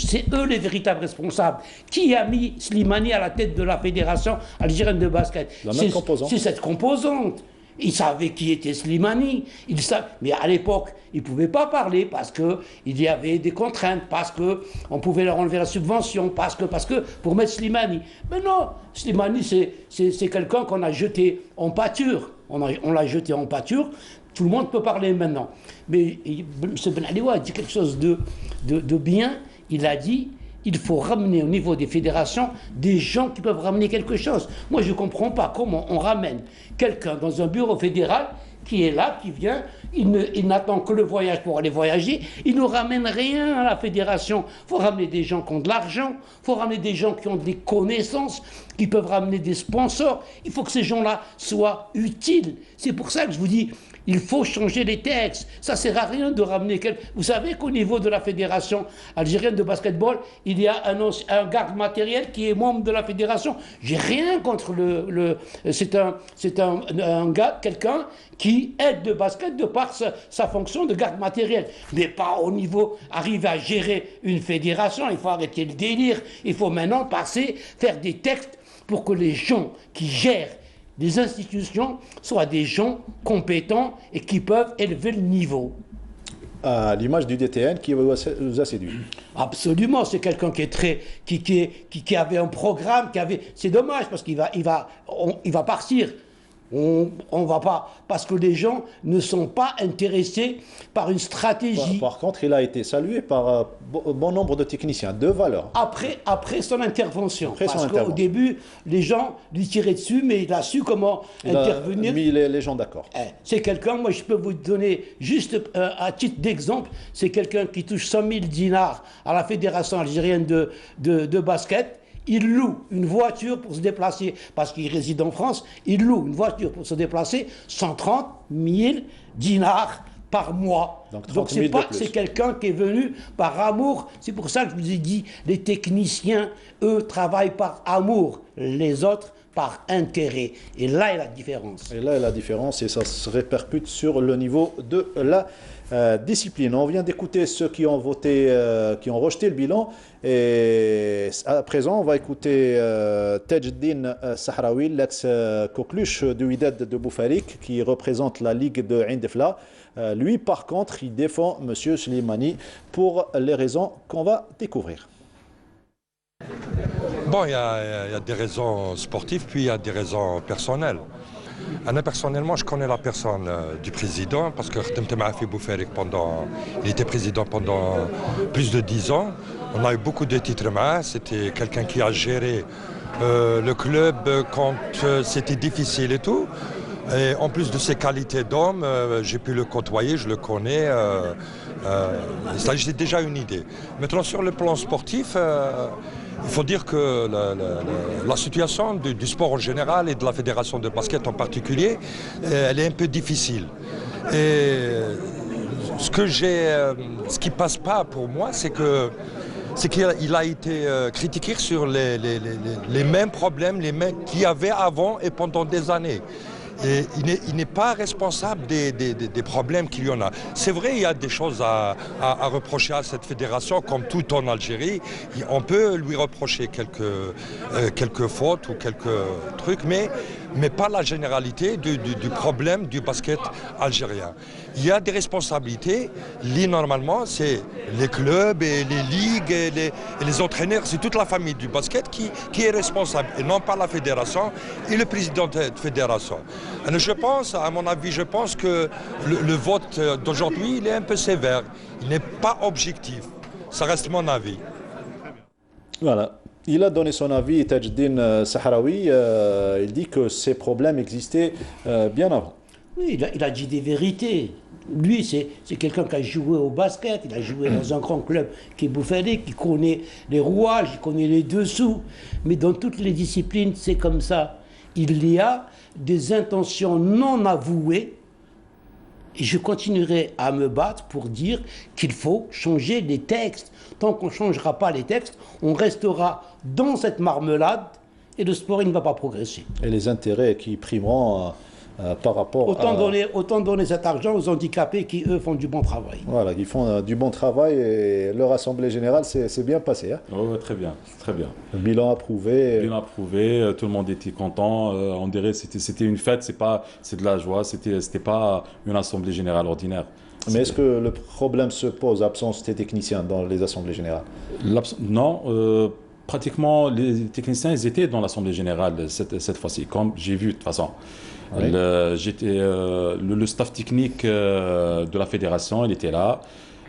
c'est eux les véritables responsables. Qui a mis Slimani à la tête de la fédération algérienne de basket? La même composante. C'est cette composante. Ils savaient qui était Slimani. Mais à l'époque, ils ne pouvaient pas parler parce qu'il y avait des contraintes, parce qu'on pouvait leur enlever la subvention, parce que pour mettre Slimani. Mais non, Slimani, c'est quelqu'un qu'on a jeté en pâture. On l'a jeté en pâture. Tout le monde peut parler maintenant. Mais M. Ben Aliwa a dit quelque chose de bien. Il a dit, il faut ramener au niveau des fédérations des gens qui peuvent ramener quelque chose. Moi, je ne comprends pas comment on ramène quelqu'un dans un bureau fédéral qui est là, qui vient, il n'attend que le voyage pour aller voyager, il ne ramène rien à la fédération. Il faut ramener des gens qui ont de l'argent, il faut ramener des gens qui ont des connaissances, qui peuvent ramener des sponsors. Il faut que ces gens-là soient utiles. C'est pour ça que je vous dis, il faut changer les textes. Ça ne sert à rien de ramener quelqu'un. Vous savez qu'au niveau de la fédération algérienne de basketball, il y a un garde matériel qui est membre de la fédération. J'ai rien contre c'est un gars, quelqu'un qui aide de basket de par sa fonction de garde matériel. Mais pas au niveau, arriver à gérer une fédération. Il faut arrêter le délire. Il faut maintenant faire des textes pour que les gens qui gèrent les institutions soient des gens compétents et qui peuvent élever le niveau. À l'image du DTN qui vous a séduit. Absolument, c'est quelqu'un qui avait un programme, c'est dommage parce qu'il va partir. On va pas, parce que les gens ne sont pas intéressés par une stratégie. Par contre, il a été salué par bon nombre de techniciens de valeur. Après son intervention. Parce qu'au début, les gens lui tiraient dessus, mais il a su comment intervenir. Il a mis les gens d'accord. C'est quelqu'un, moi je peux vous donner juste à titre d'exemple, c'est quelqu'un qui touche 100 000 dinars à la Fédération algérienne de basket. Il loue une voiture pour se déplacer, parce qu'il réside en France, il loue une voiture pour se déplacer, 130 000 dinars par mois. Donc c'est quelqu'un qui est venu par amour. C'est pour ça que je vous ai dit, les techniciens, eux, travaillent par amour, les autres par intérêt. Et là est la différence. Et là est la différence, et ça se répercute sur le niveau de la discipline. On vient d'écouter ceux qui ont voté, qui ont rejeté le bilan. Et à présent, on va écouter Tajdin Sahraoui, l'ex-coqueluche du Wydad de Boufalik, qui représente la Ligue de Ain Defla. Lui, par contre, il défend M. Slimani pour les raisons qu'on va découvrir. Bon, il y a des raisons sportives, puis il y a des raisons personnelles. Personnellement, je connais la personne du président parce que il était président pendant plus de 10 ans. On a eu beaucoup de titres. C'était quelqu'un qui a géré le club quand c'était difficile et tout. Et en plus de ses qualités d'homme, j'ai pu le côtoyer, je le connais. Ça, j'ai déjà une idée. Maintenant, sur le plan sportif, il faut dire que la situation du sport en général et de la fédération de basket en particulier, elle est un peu difficile. Et ce qui passe pas pour moi, c'est qu'il a été critiqué sur les mêmes problèmes qu'il y avait avant et pendant des années. Et il n'est pas responsable des problèmes qu'il y en a. C'est vrai, il y a des choses à reprocher à cette fédération, comme tout en Algérie. On peut lui reprocher quelques fautes ou quelques trucs, mais pas la généralité du problème du basket algérien. Il y a des responsabilités. Normalement, c'est les clubs et les ligues et les entraîneurs, c'est toute la famille du basket qui est responsable, et non pas la fédération et le président de la fédération. Alors à mon avis, je pense que le vote d'aujourd'hui, il est un peu sévère. Il n'est pas objectif. Ça reste mon avis. Voilà. Il a donné son avis, Tajdin Sahraoui. Il dit que ces problèmes existaient bien avant. Oui, il a dit des vérités. Lui, c'est quelqu'un qui a joué au basket, il a joué dans un grand club qui est Boufalik, qui connaît les rouages, qui connaît les dessous. Mais dans toutes les disciplines, c'est comme ça. Il y a des intentions non avouées. Et je continuerai à me battre pour dire qu'il faut changer les textes. Tant qu'on ne changera pas les textes, on restera dans cette marmelade et le sport il ne va pas progresser. Et les intérêts qui primeront par rapport autant donner cet argent aux handicapés qui, eux, font du bon travail. Voilà, ils font du bon travail et leur assemblée générale s'est bien passée. Hein. Oh, très bien, très bien. Le bilan approuvé. Bilan approuvé, tout le monde était content. On dirait que c'était une fête, c'est de la joie, c'était pas une assemblée générale ordinaire. Mais est-ce que le problème se pose, absence des techniciens dans les assemblées générales? Non, pratiquement les techniciens ils étaient dans l'assemblée générale cette fois-ci, comme j'ai vu de toute façon. Oui. Le staff technique de la fédération, il était là.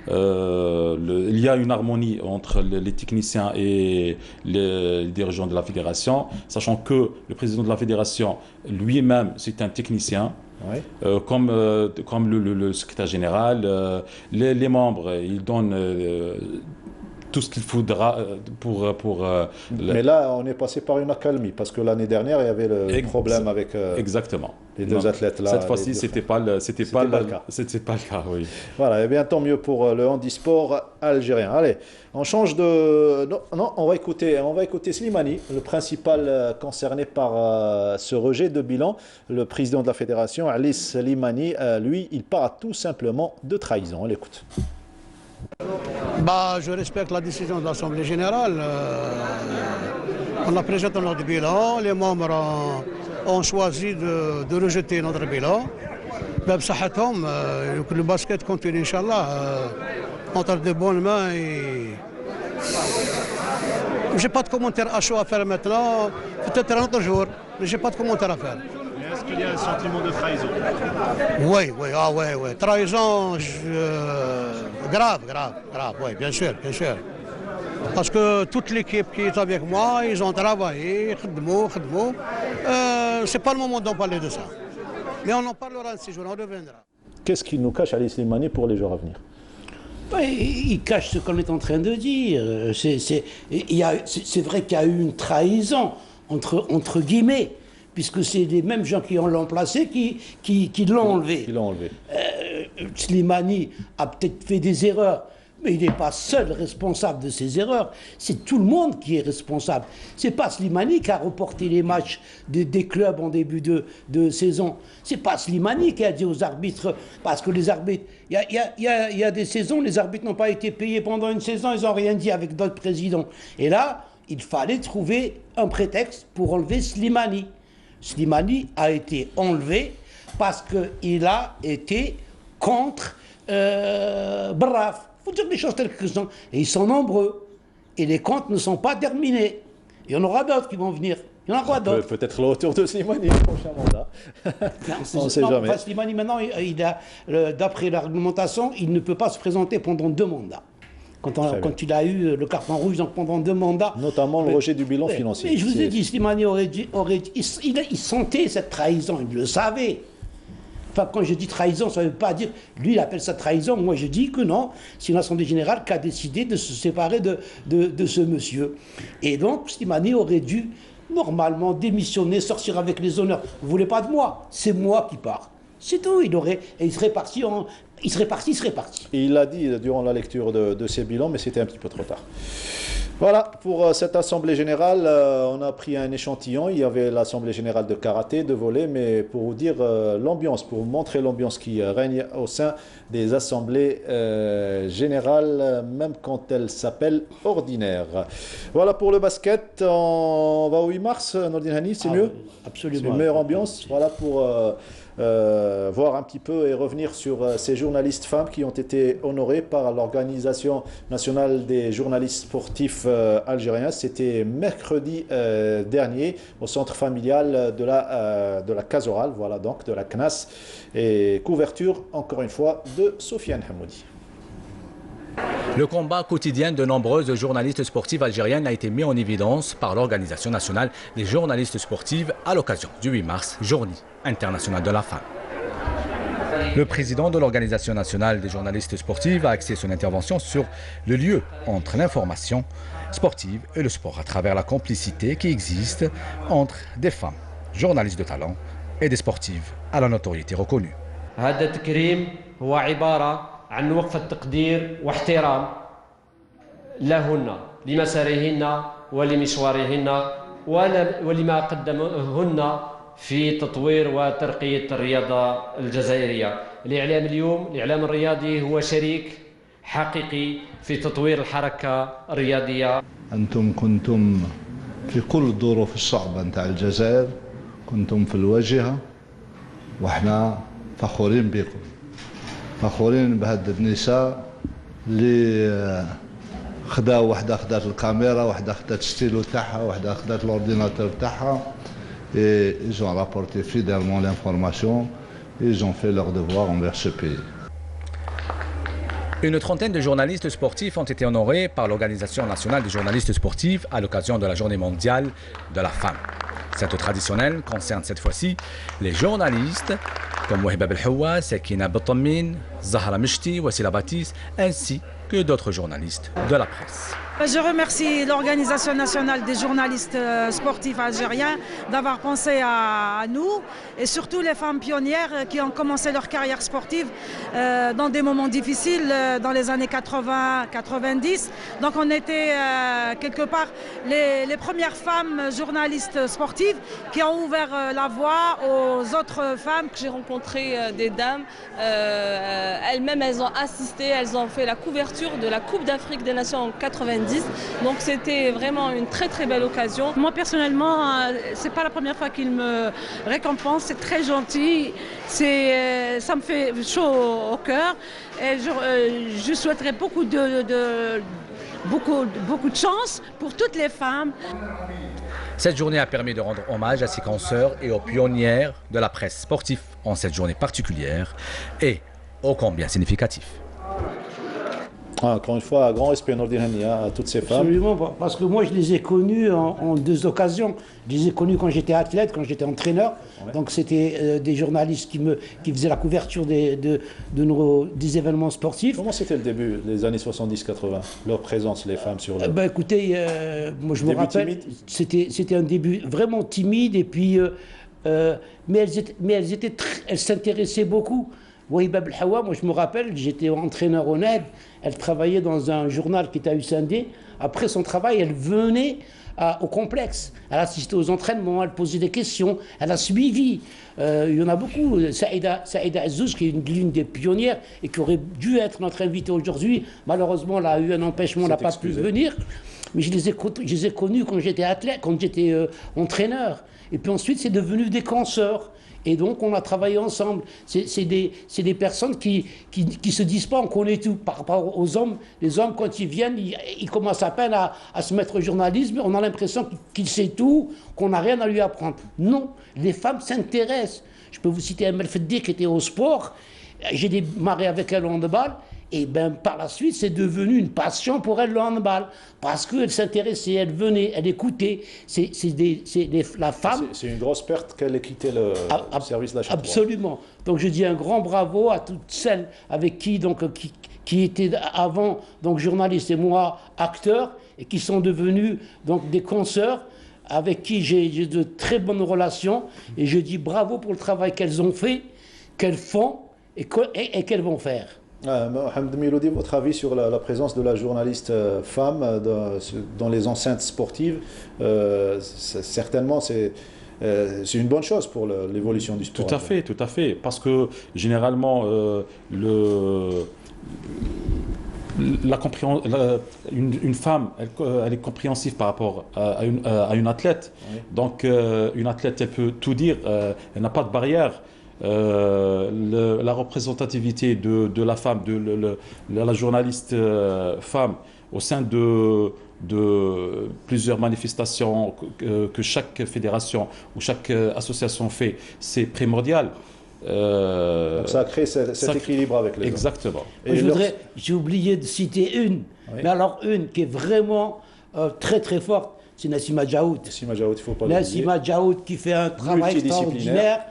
Il y a une harmonie entre les techniciens et les dirigeants de la fédération, sachant que le président de la fédération lui-même, c'est un technicien. Oui. Comme le secrétaire général, les membres, ils donnent tout ce qu'il faudra pour Mais là, on est passé par une accalmie, parce que l'année dernière, il y avait le problème avec exactement. Les deux athlètes là. Cette fois-ci, c'était pas le cas. Oui. Voilà, et bien tant mieux pour le handisport algérien. Allez, on change de... Non, on va écouter Slimani, le principal concerné par ce rejet de bilan. Le président de la fédération, Ali Slimani, lui, il parle tout simplement de trahison. On l'écoute. Je respecte la décision de l'Assemblée générale. On a présenté notre bilan. Les membres ont choisi de rejeter notre bilan. Que le basket continue, Inch'Allah, entre de bonnes mains. Je n'ai pas de commentaire à chaud à faire maintenant. Peut-être un autre jour, mais je n'ai pas de commentaire à faire. Est-ce qu'il y a un sentiment de trahison? Oui. Trahison, grave, oui, bien sûr. Parce que toute l'équipe qui est avec moi, ils ont travaillé, c'est pas le moment d'en parler de ça. Mais on en parlera de ces jours, on reviendra. Qu'est-ce qu'il nous cache, Ali Slimani, pour les jours à venir? Il cache ce qu'on est en train de dire. C'est vrai qu'il y a eu une trahison, entre guillemets, puisque c'est les mêmes gens qui l'ont placé qui l'ont enlevé. Slimani a peut-être fait des erreurs, mais il n'est pas seul responsable de ces erreurs. C'est tout le monde qui est responsable. C'est pas Slimani qui a reporté les matchs des clubs en début de saison. C'est pas Slimani qui a dit aux arbitres, parce que les arbitres, il y a des saisons, les arbitres n'ont pas été payés pendant une saison, ils n'ont rien dit avec d'autres présidents. Et là, il fallait trouver un prétexte pour enlever Slimani. Slimani a été enlevé parce qu'il a été contre Braf. Il faut dire des choses telles que sont. Et ils sont nombreux. Et les comptes ne sont pas terminés. Il y en aura d'autres qui vont venir. Il y en aura d'autres. Peut-être le retour de Slimani au prochain mandat. On ne sait jamais. Enfin, Slimani, maintenant, d'après la réglementation, il ne peut pas se présenter pendant 2 mandats. Quand il a eu le carton rouge donc pendant 2 mandats. Notamment le rejet du bilan financier. Mais je vous ai dit, Slimani il sentait cette trahison, il le savait. Enfin, quand je dis trahison, ça ne veut pas dire... Lui, il appelle ça trahison. Moi, je dis que non. C'est une assemblée générale qui a décidé de se séparer de ce monsieur. Et donc, Slimani aurait dû, normalement, démissionner, sortir avec les honneurs. Vous ne voulez pas de moi? C'est moi qui pars. C'est tout. Il serait parti. Et il l'a dit durant la lecture de ses bilans, mais c'était un petit peu trop tard. Voilà, pour cette assemblée générale, on a pris un échantillon. Il y avait l'assemblée générale de karaté, de volley, mais pour vous dire l'ambiance, pour vous montrer l'ambiance qui règne au sein des assemblées générales, même quand elles s'appellent ordinaires. Voilà pour le basket. On va au 8 mars, Nordine Hani, c'est mieux? Absolument. C'est une meilleure ambiance. Voilà pour... voir un petit peu et revenir sur ces journalistes femmes qui ont été honorées par l'Organisation nationale des journalistes sportifs algériens. C'était mercredi dernier au centre familial de la Casoral, voilà donc, de la CNAS, et couverture encore une fois de Sofiane Hamoudi. Le combat quotidien de nombreuses journalistes sportives algériennes a été mis en évidence par l'Organisation nationale des journalistes sportives à l'occasion du 8 mars, journée internationale de la femme. Le président de l'Organisation nationale des journalistes sportives a axé son intervention sur le lien entre l'information sportive et le sport à travers la complicité qui existe entre des femmes journalistes de talent et des sportives à la notoriété reconnue. عن وقفة تقدير واحترام لهن لمسارهن ولمشوارهن ولما قدمهن في تطوير وترقية الرياضة الجزائرية. الإعلام اليوم، الإعلام الرياضي هو شريك حقيقي في تطوير الحركة الرياضية. أنتم كنتم في كل الظروف الصعبة نتاع الجزائر، كنتم في الواجهة، وإحنا فخورين بكم، فخورين بهاد النساء اللي خداو، وحده خدات الكاميرا، وحده خدات ستيلو تاعها، وحده خدات l'ordinateur تاعها. Et ils ont rapporté fidèlement l'information, ils ont fait leur devoir envers ce pays. Une trentaine de journalistes sportifs ont été honorés par l'Organisation nationale des journalistes sportifs à l'occasion de la Journée mondiale de la femme. Cette traditionnelle concerne cette fois-ci les journalistes comme Wahba Belhoua, Sekina Betamine, Zahra Mishti, Wassila Batis, ainsi que d'autres journalistes de la presse. Je remercie l'Organisation nationale des journalistes sportifs algériens d'avoir pensé à nous et surtout les femmes pionnières qui ont commencé leur carrière sportive dans des moments difficiles dans les années 80-90. Donc on était quelque part les premières femmes journalistes sportives qui ont ouvert la voie aux autres femmes. J'ai rencontré des dames, elles-mêmes elles ont assisté, elles ont fait la couverture de la Coupe d'Afrique des Nations en 90. Donc c'était vraiment une très très belle occasion. Moi personnellement, c'est pas la première fois qu'il me récompense, c'est très gentil, ça me fait chaud au cœur et je souhaiterais beaucoup de chance pour toutes les femmes. Cette journée a permis de rendre hommage à ces consoeurs et aux pionnières de la presse sportive en cette journée particulière et ô combien significatif. Encore une fois, un grand respect à toutes ces femmes. Absolument, parce que moi je les ai connues en deux occasions. Je les ai connues quand j'étais athlète, quand j'étais entraîneur. Ouais. Donc c'était des journalistes qui faisaient la couverture des événements sportifs. Comment c'était le début, les années 70-80, leur présence, les femmes sur le... Écoutez, moi je me rappelle, c'était un début vraiment timide, et puis, mais elles s'intéressaient beaucoup. Wahba Belhoua, moi je me rappelle, j'étais entraîneur au NED, elle travaillait dans un journal qui était à Usindé. Après son travail, elle venait au complexe. Elle assistait aux entraînements, elle posait des questions, elle a suivi. Il y en a beaucoup. Saïda Azouz, qui est l'une des pionnières et qui aurait dû être notre invitée aujourd'hui, malheureusement, elle a eu un empêchement, elle n'a pas pu venir. Mais je les ai connus quand j'étais athlète, quand j'étais entraîneur. Et puis ensuite, c'est devenu des consoeurs. Et donc, on a travaillé ensemble. C'est des personnes qui se disent pas on connaît tout. Par rapport aux hommes, les hommes, quand ils viennent, ils commencent à peine à se mettre au journalisme. On a l'impression qu'ils savent tout, qu'on n'a rien à lui apprendre. Non, les femmes s'intéressent. Je peux vous citer Amel Feddi qui était au sport. J'ai démarré avec elle au handball. Et bien, par la suite, c'est devenu une passion pour elle, le handball. Parce qu'elle s'intéressait, elle venait, elle écoutait. La femme... C'est une grosse perte qu'elle ait quitté le service de la Chambre. Absolument. Donc, je dis un grand bravo à toutes celles avec qui étaient avant donc, journalistes et moi acteurs, et qui sont devenues donc, des consoeurs, avec qui j'ai de très bonnes relations. Et je dis bravo pour le travail qu'elles ont fait, qu'elles font et qu'elles vont faire. Mohamed Miloudi, votre avis sur la présence de la journaliste femme dans les enceintes sportives, certainement c'est une bonne chose pour l'évolution du sport. Tout à fait, parce que généralement une femme, elle est compréhensive par rapport à une athlète. Oui. Donc une athlète, elle peut tout dire, elle n'a pas de barrière. La représentativité de la femme, de la journaliste femme au sein de plusieurs manifestations que chaque fédération ou chaque association fait, c'est primordial. Donc ça crée cet équilibre avec les Exactement. Et j'ai oublié de citer une, mais alors une qui est vraiment très très forte, c'est Nassima Djaoud. Nassima Djaoud, il ne faut pas l'oublier. Nassima Djaoud qui fait un travail extraordinaire,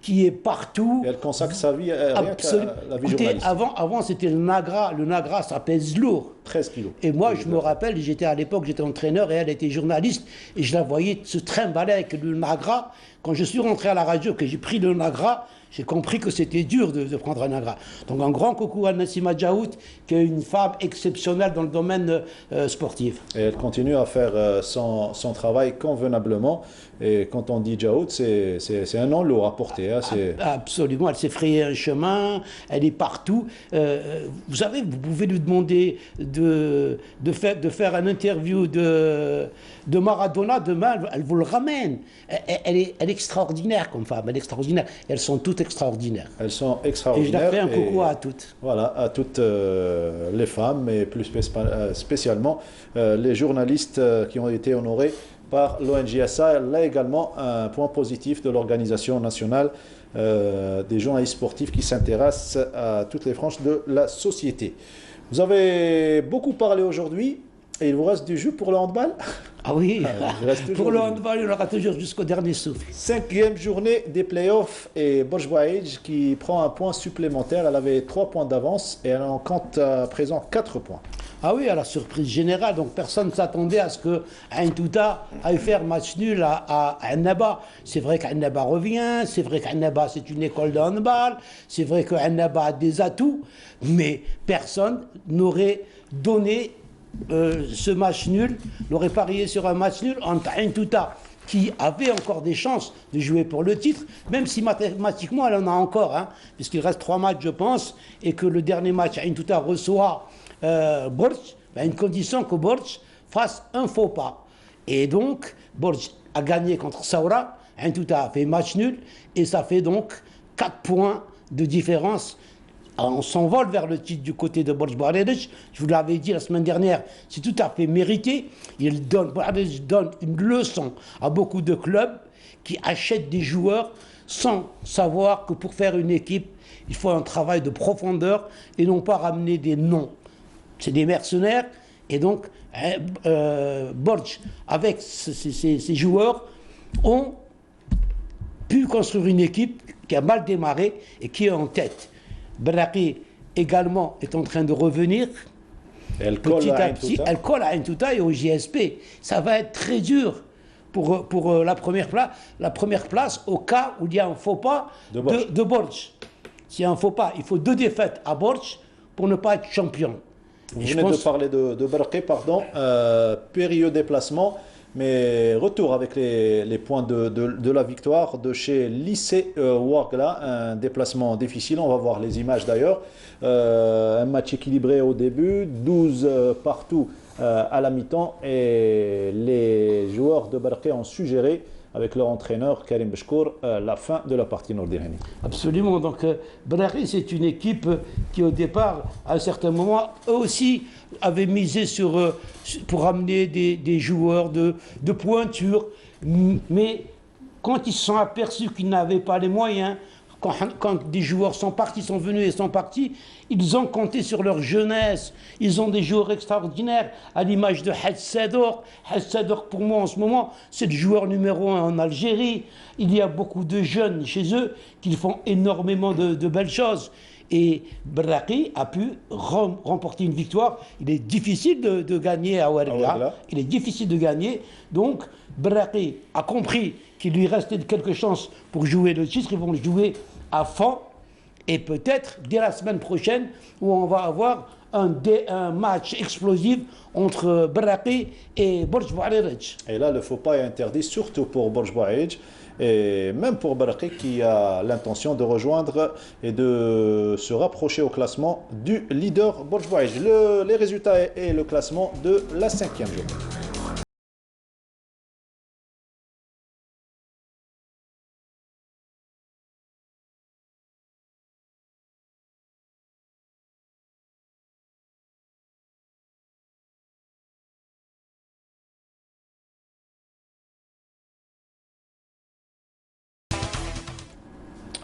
qui est partout. Et elle consacre sa vie rien qu'à la vie journalistique. Avant c'était le Nagra. Le Nagra, ça pèse lourd. 13 kilos. Et moi, je me rappelle, à l'époque, j'étais entraîneur et elle était journaliste. Et je la voyais se trimballer avec le Nagra. Quand je suis rentré à la radio, que j'ai pris le Nagra, j'ai compris que c'était dur de prendre un ingrat. Donc un grand coucou à Nassima Djaout, qui est une femme exceptionnelle dans le domaine sportif. Et elle continue à faire son travail convenablement. Et quand on dit Djaout, c'est un nom lourd à porter. Hein, absolument, elle s'est frayé un chemin, elle est partout. Vous savez, vous pouvez lui demander de faire une interview de Maradona, demain, elle vous le ramène. Elle est extraordinaire comme femme, elle est extraordinaire. Elles sont toutes extraordinaires. Elles sont extraordinaires. Et je leur fais un coucou à toutes. Voilà, à toutes les femmes, et plus spécialement les journalistes qui ont été honorés par l'ONJSA. Là également, un point positif de l'organisation nationale des journalistes sportifs qui s'intéressent à toutes les franges de la société. Vous avez beaucoup parlé aujourd'hui. Et il vous reste du jus pour le handball? Ah oui, pour le handball, il y aura toujours jusqu'au dernier souffle. 5e journée des playoffs et Borj Bouaïdj qui prend un point supplémentaire. Elle avait 3 points d'avance et elle en compte à présent 4 points. Ah oui, à la surprise générale, donc personne ne s'attendait à ce que Ain Touta aille faire match nul à Annaba. C'est vrai qu'Annaba revient, c'est vrai qu'Annaba c'est une école de handball, c'est vrai qu'Annaba a des atouts, mais personne n'aurait donné ce match nul, n'aurait parié sur un match nul entre Ain Touta, qui avait encore des chances de jouer pour le titre, même si mathématiquement elle en a encore, hein, puisqu'il reste 3 matchs je pense, et que le dernier match Ain Touta reçoit Borj, à une condition que Borj fasse un faux pas. Et donc Borj a gagné contre Saoura, Ain Touta a fait match nul, et ça fait donc 4 points de différence. Alors on s'envole vers le titre du côté de Borj Bouarejdj. Je vous l'avais dit la semaine dernière, c'est tout à fait mérité. Bouarejdj donne une leçon à beaucoup de clubs qui achètent des joueurs sans savoir que pour faire une équipe, il faut un travail de profondeur et non pas ramener des noms. C'est des mercenaires et donc Borj, avec ces joueurs, ont pu construire une équipe qui a mal démarré et qui est en tête. Berraqi également est en train de revenir. Petit à petit, elle colle à Ain Touta et au JSP. Ça va être très dur pour la première place au cas où il y a un faux pas de Borj. S'il y a un faux pas, il faut 2 défaites à Borj pour ne pas être champion. Vous venez de parler de Berraqi, pardon, périlleux déplacement, mais retour avec les points de la victoire de chez Lycée Ouargla, un déplacement difficile, on va voir les images d'ailleurs, un match équilibré au début, 12 partout à la mi-temps, et les joueurs de Berraqi ont su gérer avec leur entraîneur Karim Bechkour la fin de la partie nord-iranienne. Absolument, donc Berraqi c'est une équipe qui au départ, à un certain moment, eux aussi avaient misé pour amener des joueurs de pointure, mais quand ils se sont aperçus qu'ils n'avaient pas les moyens, quand des joueurs sont partis, sont venus et sont partis, ils ont compté sur leur jeunesse. Ils ont des joueurs extraordinaires, à l'image de Hadj Sador. Hadj Sador, pour moi, en ce moment, c'est le joueur numéro 1 en Algérie. Il y a beaucoup de jeunes chez eux qui font énormément de belles choses. Et Berraqi a pu remporter une victoire. Il est difficile de gagner à Ouargla. Il est difficile de gagner. Donc, Berraqi a compris qu'il lui restait quelques chances pour jouer le titre. Ils vont le jouer à fond. Et peut-être, dès la semaine prochaine, où on va avoir un match explosif entre Berraqi et Borj Bouarejdj. Et là, le faux pas est interdit, surtout pour Borj Bouarejdj. Et même pour Berraqi qui a l'intention de rejoindre et de se rapprocher au classement du leader Borj Bouarejdj. Les résultats et le classement de la 5e journée.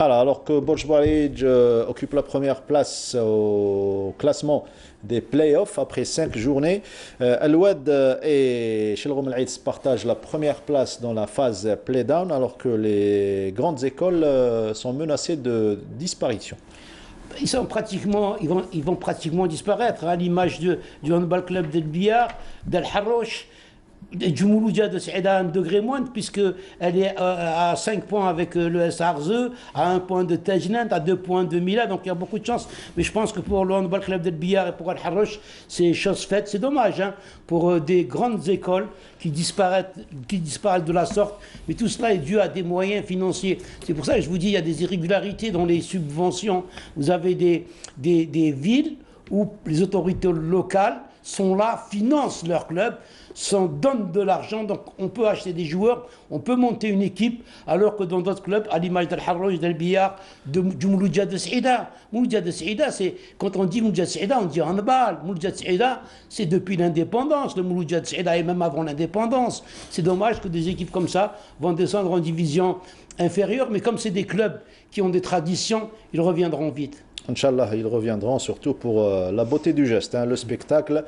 Alors que Borj Bouarejdj occupe la première place au classement des playoffs après 5 journées, Al-Wad et Shelrom El-Aïd partagent la première place dans la phase play-down, alors que les grandes écoles sont menacées de disparition. Ils vont pratiquement disparaître, à l'image du handball club d'El Biar, d'Al Harrouch. Djumouloudia de Saïda a 1 degré moindre, puisqu'elle est à 5 points avec le SARZE, à 1 point de Tajnant, à 2 points de Mila, donc il y a beaucoup de chance. Mais je pense que pour le handball club d'El Biyar et pour Al-Harroch, c'est chose faite. C'est dommage pour des grandes écoles qui disparaissent de la sorte. Mais tout cela est dû à des moyens financiers. C'est pour ça que je vous dis, il y a des irrégularités dans les subventions. Vous avez des villes où les autorités locales sont là, financent leur club, s'en donnent de l'argent, donc on peut acheter des joueurs, on peut monter une équipe, alors que dans d'autres clubs, à l'image d'Al-Harroch, d'El Biyar, du Mouloudia de Saïda. Mouloudia de Saïda, c'est, quand on dit Mouloudia de Saïda, on dit handball. Mouloudia de Saïda, c'est depuis l'indépendance. Le Mouloudia de Saïda est même avant l'indépendance. C'est dommage que des équipes comme ça vont descendre en division inférieure, mais comme c'est des clubs qui ont des traditions, ils reviendront vite. Inch'Allah, ils reviendront surtout pour la beauté du geste, le spectacle.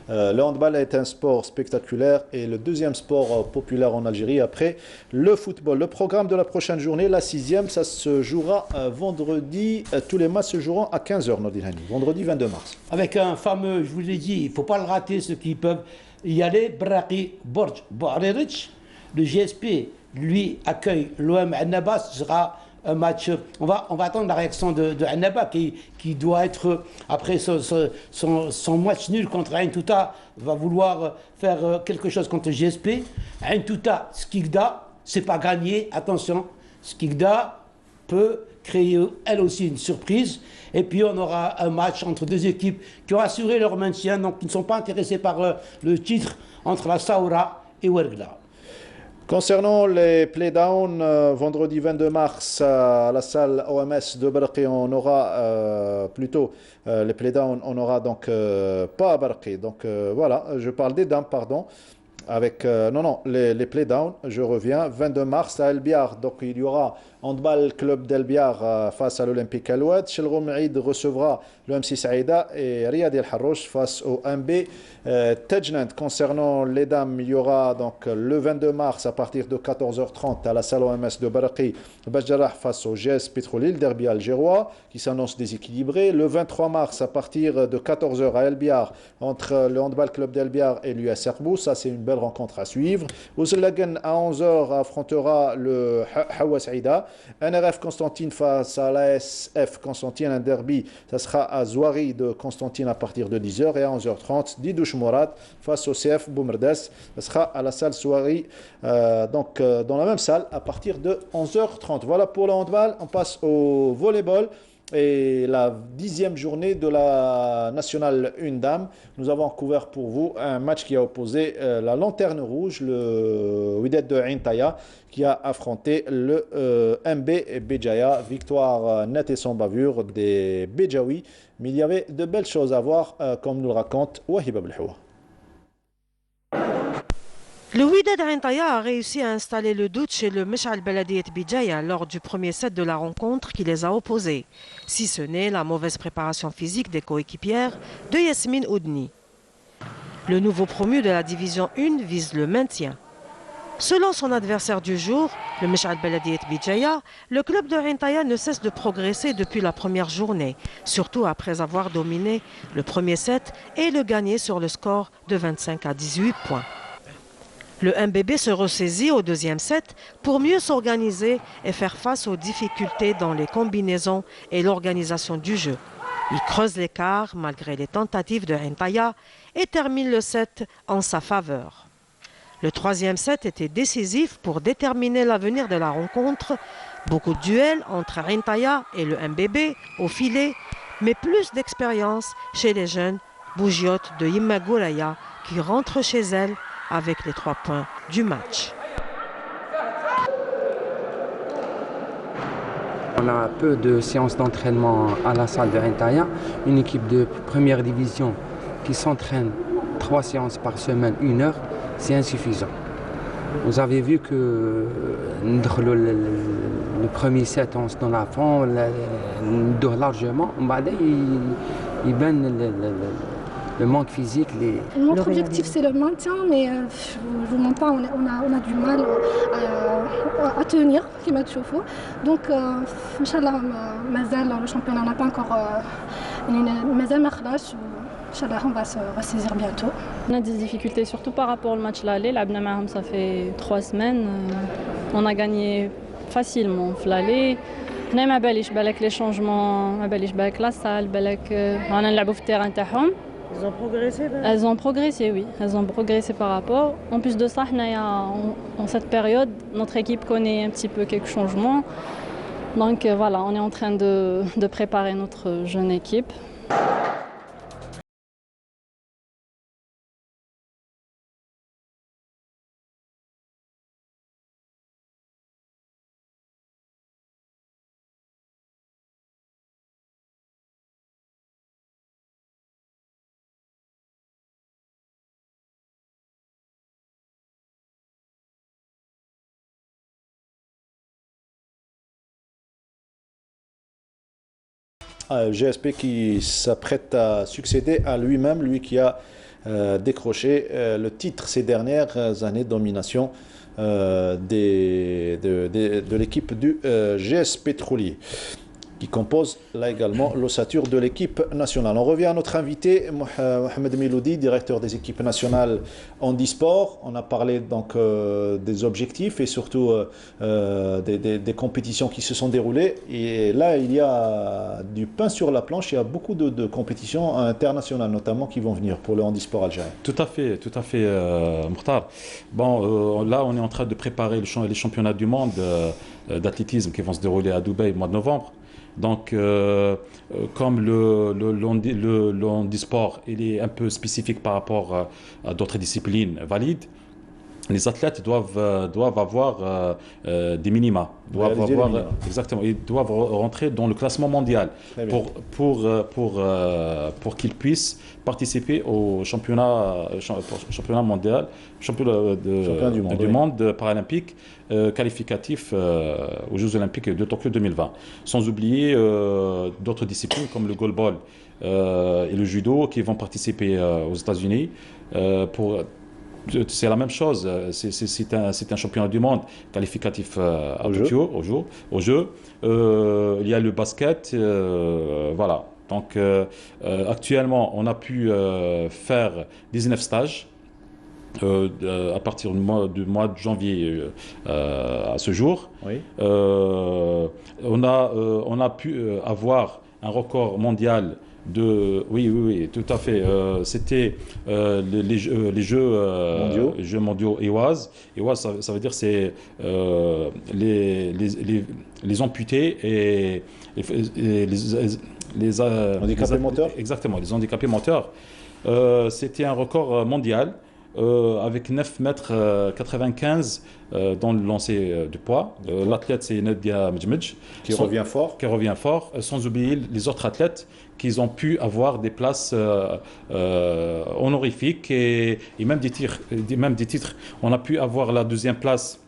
Le handball est un sport spectaculaire et le deuxième sport populaire en Algérie après le football. Le programme de la prochaine journée, la 6e, ça se jouera vendredi. Tous les matchs se joueront à 15h, Nordin, vendredi 22 mars. Avec un fameux, je vous l'ai dit, il ne faut pas le rater, ceux qui peuvent y aller, Braqi Borj Bouarerich. Le GSP, lui, accueille l'OM Annaba, ce sera un match. On va attendre la réaction de Annaba qui doit être, après son match nul contre Ain Touta, va vouloir faire quelque chose contre le GSP. Ain Touta, Skikda, c'est pas gagné, attention, Skikda peut créer elle aussi une surprise. Et puis on aura un match entre deux équipes qui ont assuré leur maintien, donc qui ne sont pas intéressés par le titre, entre la Saoura et Ouergla. Concernant les playdowns, vendredi 22 mars à la salle OMS de Barqi, on aura plutôt les playdowns, on aura donc pas à Barqi. Donc voilà, je parle des dames, pardon. Avec les playdowns, je reviens 22 mars à El Biyar. Donc il y aura handball club d'El Biyar face à l'Olympique Alouad. Chelroum Eid recevra le MC Saïda et Riyad El Harroch face au MB Tajnant. Concernant les dames, il y aura donc le 22 mars à partir de 14h30 à la salle OMS de Barqi, Bajjarah face au GS Pétrolier, le derby algérois qui s'annonce déséquilibré. Le 23 mars à partir de 14h à El Biyar entre le handball club d'El Biyar et l'US Erbous. Ça c'est une belle rencontre à suivre. Ouzelagan à 11h affrontera le Hawa Saïda. NRF Constantine face à l'ASF Constantine, un derby, ça sera à Zouari de Constantine à partir de 10h et à 11h30 Didouche Mourad face au CF Boumerdes, ça sera à la salle Zouari, donc dans la même salle à partir de 11h30. Voilà pour le handball, on passe au volleyball. Et la 10e journée de la nationale 1 dame, nous avons couvert pour vous un match qui a opposé la Lanterne Rouge, le Wydad de Ain Taya, qui a affronté le MB Béjaïa. Victoire nette et sans bavure des Béjaouis. Mais il y avait de belles choses à voir, comme nous le raconte Wahib Abdelhoua. Le Wydad Ain Taya a réussi à installer le doute chez le Mesh'al Beladiyet Béjaïa lors du premier set de la rencontre qui les a opposés, si ce n'est la mauvaise préparation physique des coéquipières de Yasmine Oudni. Le nouveau promu de la division 1 vise le maintien. Selon son adversaire du jour, le Mesh'al Beladiyet Béjaïa, le club de Ain Taya ne cesse de progresser depuis la première journée, surtout après avoir dominé le premier set et le gagné sur le score de 25 à 18 points. Le MBB se ressaisit au deuxième set pour mieux s'organiser et faire face aux difficultés dans les combinaisons et l'organisation du jeu. Il creuse l'écart malgré les tentatives de Ain Taya et termine le set en sa faveur. Le troisième set était décisif pour déterminer l'avenir de la rencontre. Beaucoup de duels entre Ain Taya et le MBB au filet, mais plus d'expérience chez les jeunes bougiotes de Imagulaya qui rentrent chez elles avec les 3 points du match. On a peu de séances d'entraînement à la salle de Ain Taya. Une équipe de première division qui s'entraîne 3 séances par semaine, 1 heure, c'est insuffisant. Vous avez vu que le premier set, on se donne à fond, largement. Il baigne le manque physique. Notre objectif c'est le maintien, mais je ne vous mens pas, on a du mal à tenir كما تشوفوا. Donc إن شاء الله مازال le championnat n'a pas encore مازال ما خلاص Inch'Allah, on va se ressaisir bientôt. On a des difficultés, surtout par rapport au match l'aller. Ça fait 3 semaines. On a gagné facilement l'aller. On a les changements, la salle, on a le terrain. Ils ont progressé. Elles ont progressé, oui. Elles ont progressé par rapport. En plus de ça, en cette période, notre équipe connaît un petit peu quelques changements. Donc voilà, on est en train de préparer notre jeune équipe. GSP qui s'apprête à succéder à lui-même, lui qui a décroché le titre ces dernières années de domination de l'équipe du GS Pétrolier, qui compose là également l'ossature de l'équipe nationale. On revient à notre invité, Mohamed Miloudi, directeur des équipes nationales handisport. On a parlé donc des objectifs et surtout des compétitions qui se sont déroulées. Et là, il y a du pain sur la planche. Il y a beaucoup de compétitions internationales notamment qui vont venir pour le handisport algérien. Tout à fait, Mokhtar. Bon, là, on est en train de préparer les championnats du monde d'athlétisme qui vont se dérouler à Dubaï au mois de novembre. Donc, comme le handisport il est un peu spécifique par rapport à d'autres disciplines valides, les athlètes doivent avoir des minima. Exactement, ils doivent rentrer dans le classement mondial pour qu'ils puissent participer au championnat mondial, championnat du monde paralympique qualificatif aux Jeux Olympiques de Tokyo 2020. Sans oublier d'autres disciplines comme le goalball et le judo qui vont participer aux États-Unis c'est la même chose, c'est un championnat du monde qualificatif à Tokyo, aux Jeux. Il y a le basket, voilà. Donc actuellement, on a pu faire 19 stages à partir du mois de janvier à ce jour. Oui. On a pu avoir un record mondial oui, tout à fait. C'était les Jeux mondiaux EWAS. EWAS, ça veut dire c'est les amputés et les handicapés moteurs. Exactement, les handicapés moteurs. C'était un record mondial. Avec 9,95 m dans le lancer de poids. L'athlète, c'est Nadia Medjmedj. Qui revient fort. Sans oublier les autres athlètes qui ont pu avoir des places honorifiques et même des titres. On a pu avoir la 2e place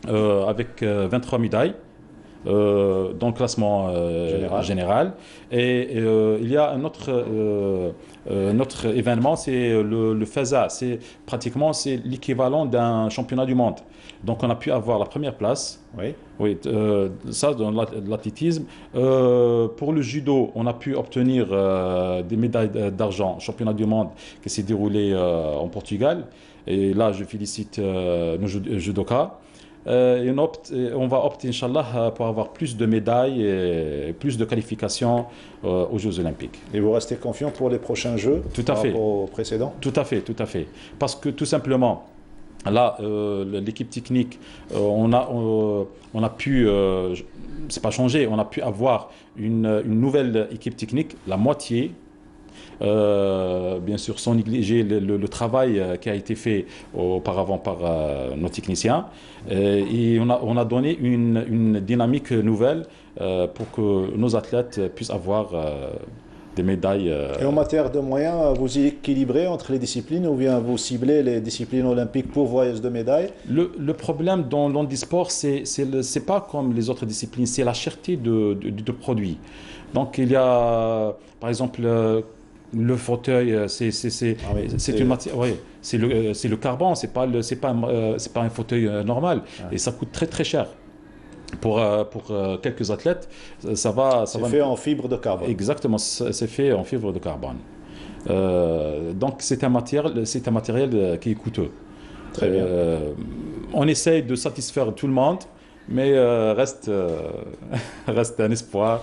avec 23 médailles. Dans le classement général. Et il y a un autre événement, c'est le FESA. C'est l'équivalent d'un championnat du monde. Donc on a pu avoir la 1re place. Oui, ça dans l'athlétisme. Pour le judo, on a pu obtenir des médailles d'argent, championnat du monde qui s'est déroulé en Portugal. Et là, je félicite nos judokas. On va opter, Inch'Allah, pour avoir plus de médailles et plus de qualifications aux Jeux Olympiques. Et vous restez confiant pour les prochains Jeux? Tout à fait. Aux précédents? Tout à fait. Parce que tout simplement, là, l'équipe technique, on a pu, c'est pas changé, on a pu avoir une nouvelle équipe technique, la moitié. Bien sûr, sans négliger le travail qui a été fait auparavant par nos techniciens. Et on a donné une dynamique nouvelle pour que nos athlètes puissent avoir des médailles. Et en matière de moyens, vous équilibrez entre les disciplines ou bien vous ciblez les disciplines olympiques pourvoyeuses de médailles? Le problème dans l'handisport, c'est pas comme les autres disciplines, c'est la cherté de produits. Donc il y a, par exemple, le fauteuil, c'est une matière, c'est le carbone, c'est pas un fauteuil normal, et ça coûte très très cher. Pour quelques athlètes, ça va. C'est fait en fibre de carbone. Exactement, c'est fait en fibre de carbone. Donc c'est un matériel qui est coûteux. Très bien. On essaye de satisfaire tout le monde, mais reste un espoir.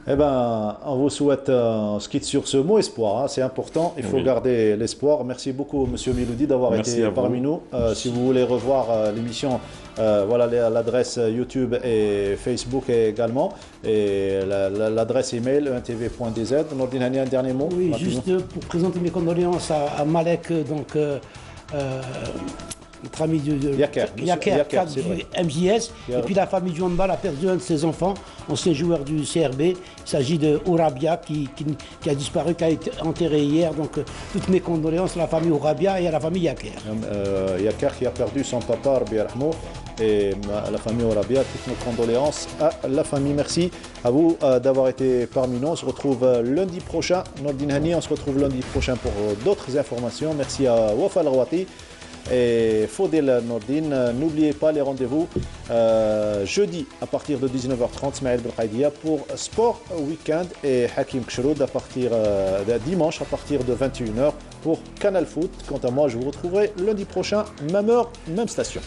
Eh ben, on vous souhaite, on se quitte sur ce mot espoir, hein, c'est important, il faut garder l'espoir. Merci beaucoup Monsieur Miloudi d'avoir été parmi nous. Si vous voulez revoir l'émission, voilà l'adresse YouTube et Facebook également, et l'adresse email entv.dz. Nordine Hani, un dernier mot? Oui, juste pour présenter mes condoléances à Malek, donc notre ami de Yaker du MJS, et puis la famille du handball a perdu un de ses enfants, ancien joueur du CRB. Il s'agit de Ourabia qui a disparu, qui a été enterré hier. Donc toutes mes condoléances à la famille Ourabia et à la famille Yaker. Yaker qui a perdu son papa, Rabbi Yarhamou, et à la famille Ourabia, toutes nos condoléances à la famille. Merci à vous d'avoir été parmi nous. On se retrouve lundi prochain. Nordine Hani, on se retrouve lundi prochain pour d'autres informations. Merci à Wafa Al-Rouati et Faudel Nordine. N'oubliez pas les rendez-vous jeudi à partir de 19h30, Smaïl Belkhaïdia pour Sport Weekend, et Hakim Kshroud à partir de dimanche à partir de 21h pour Canal Foot. Quant à moi, je vous retrouverai lundi prochain, même heure, même station.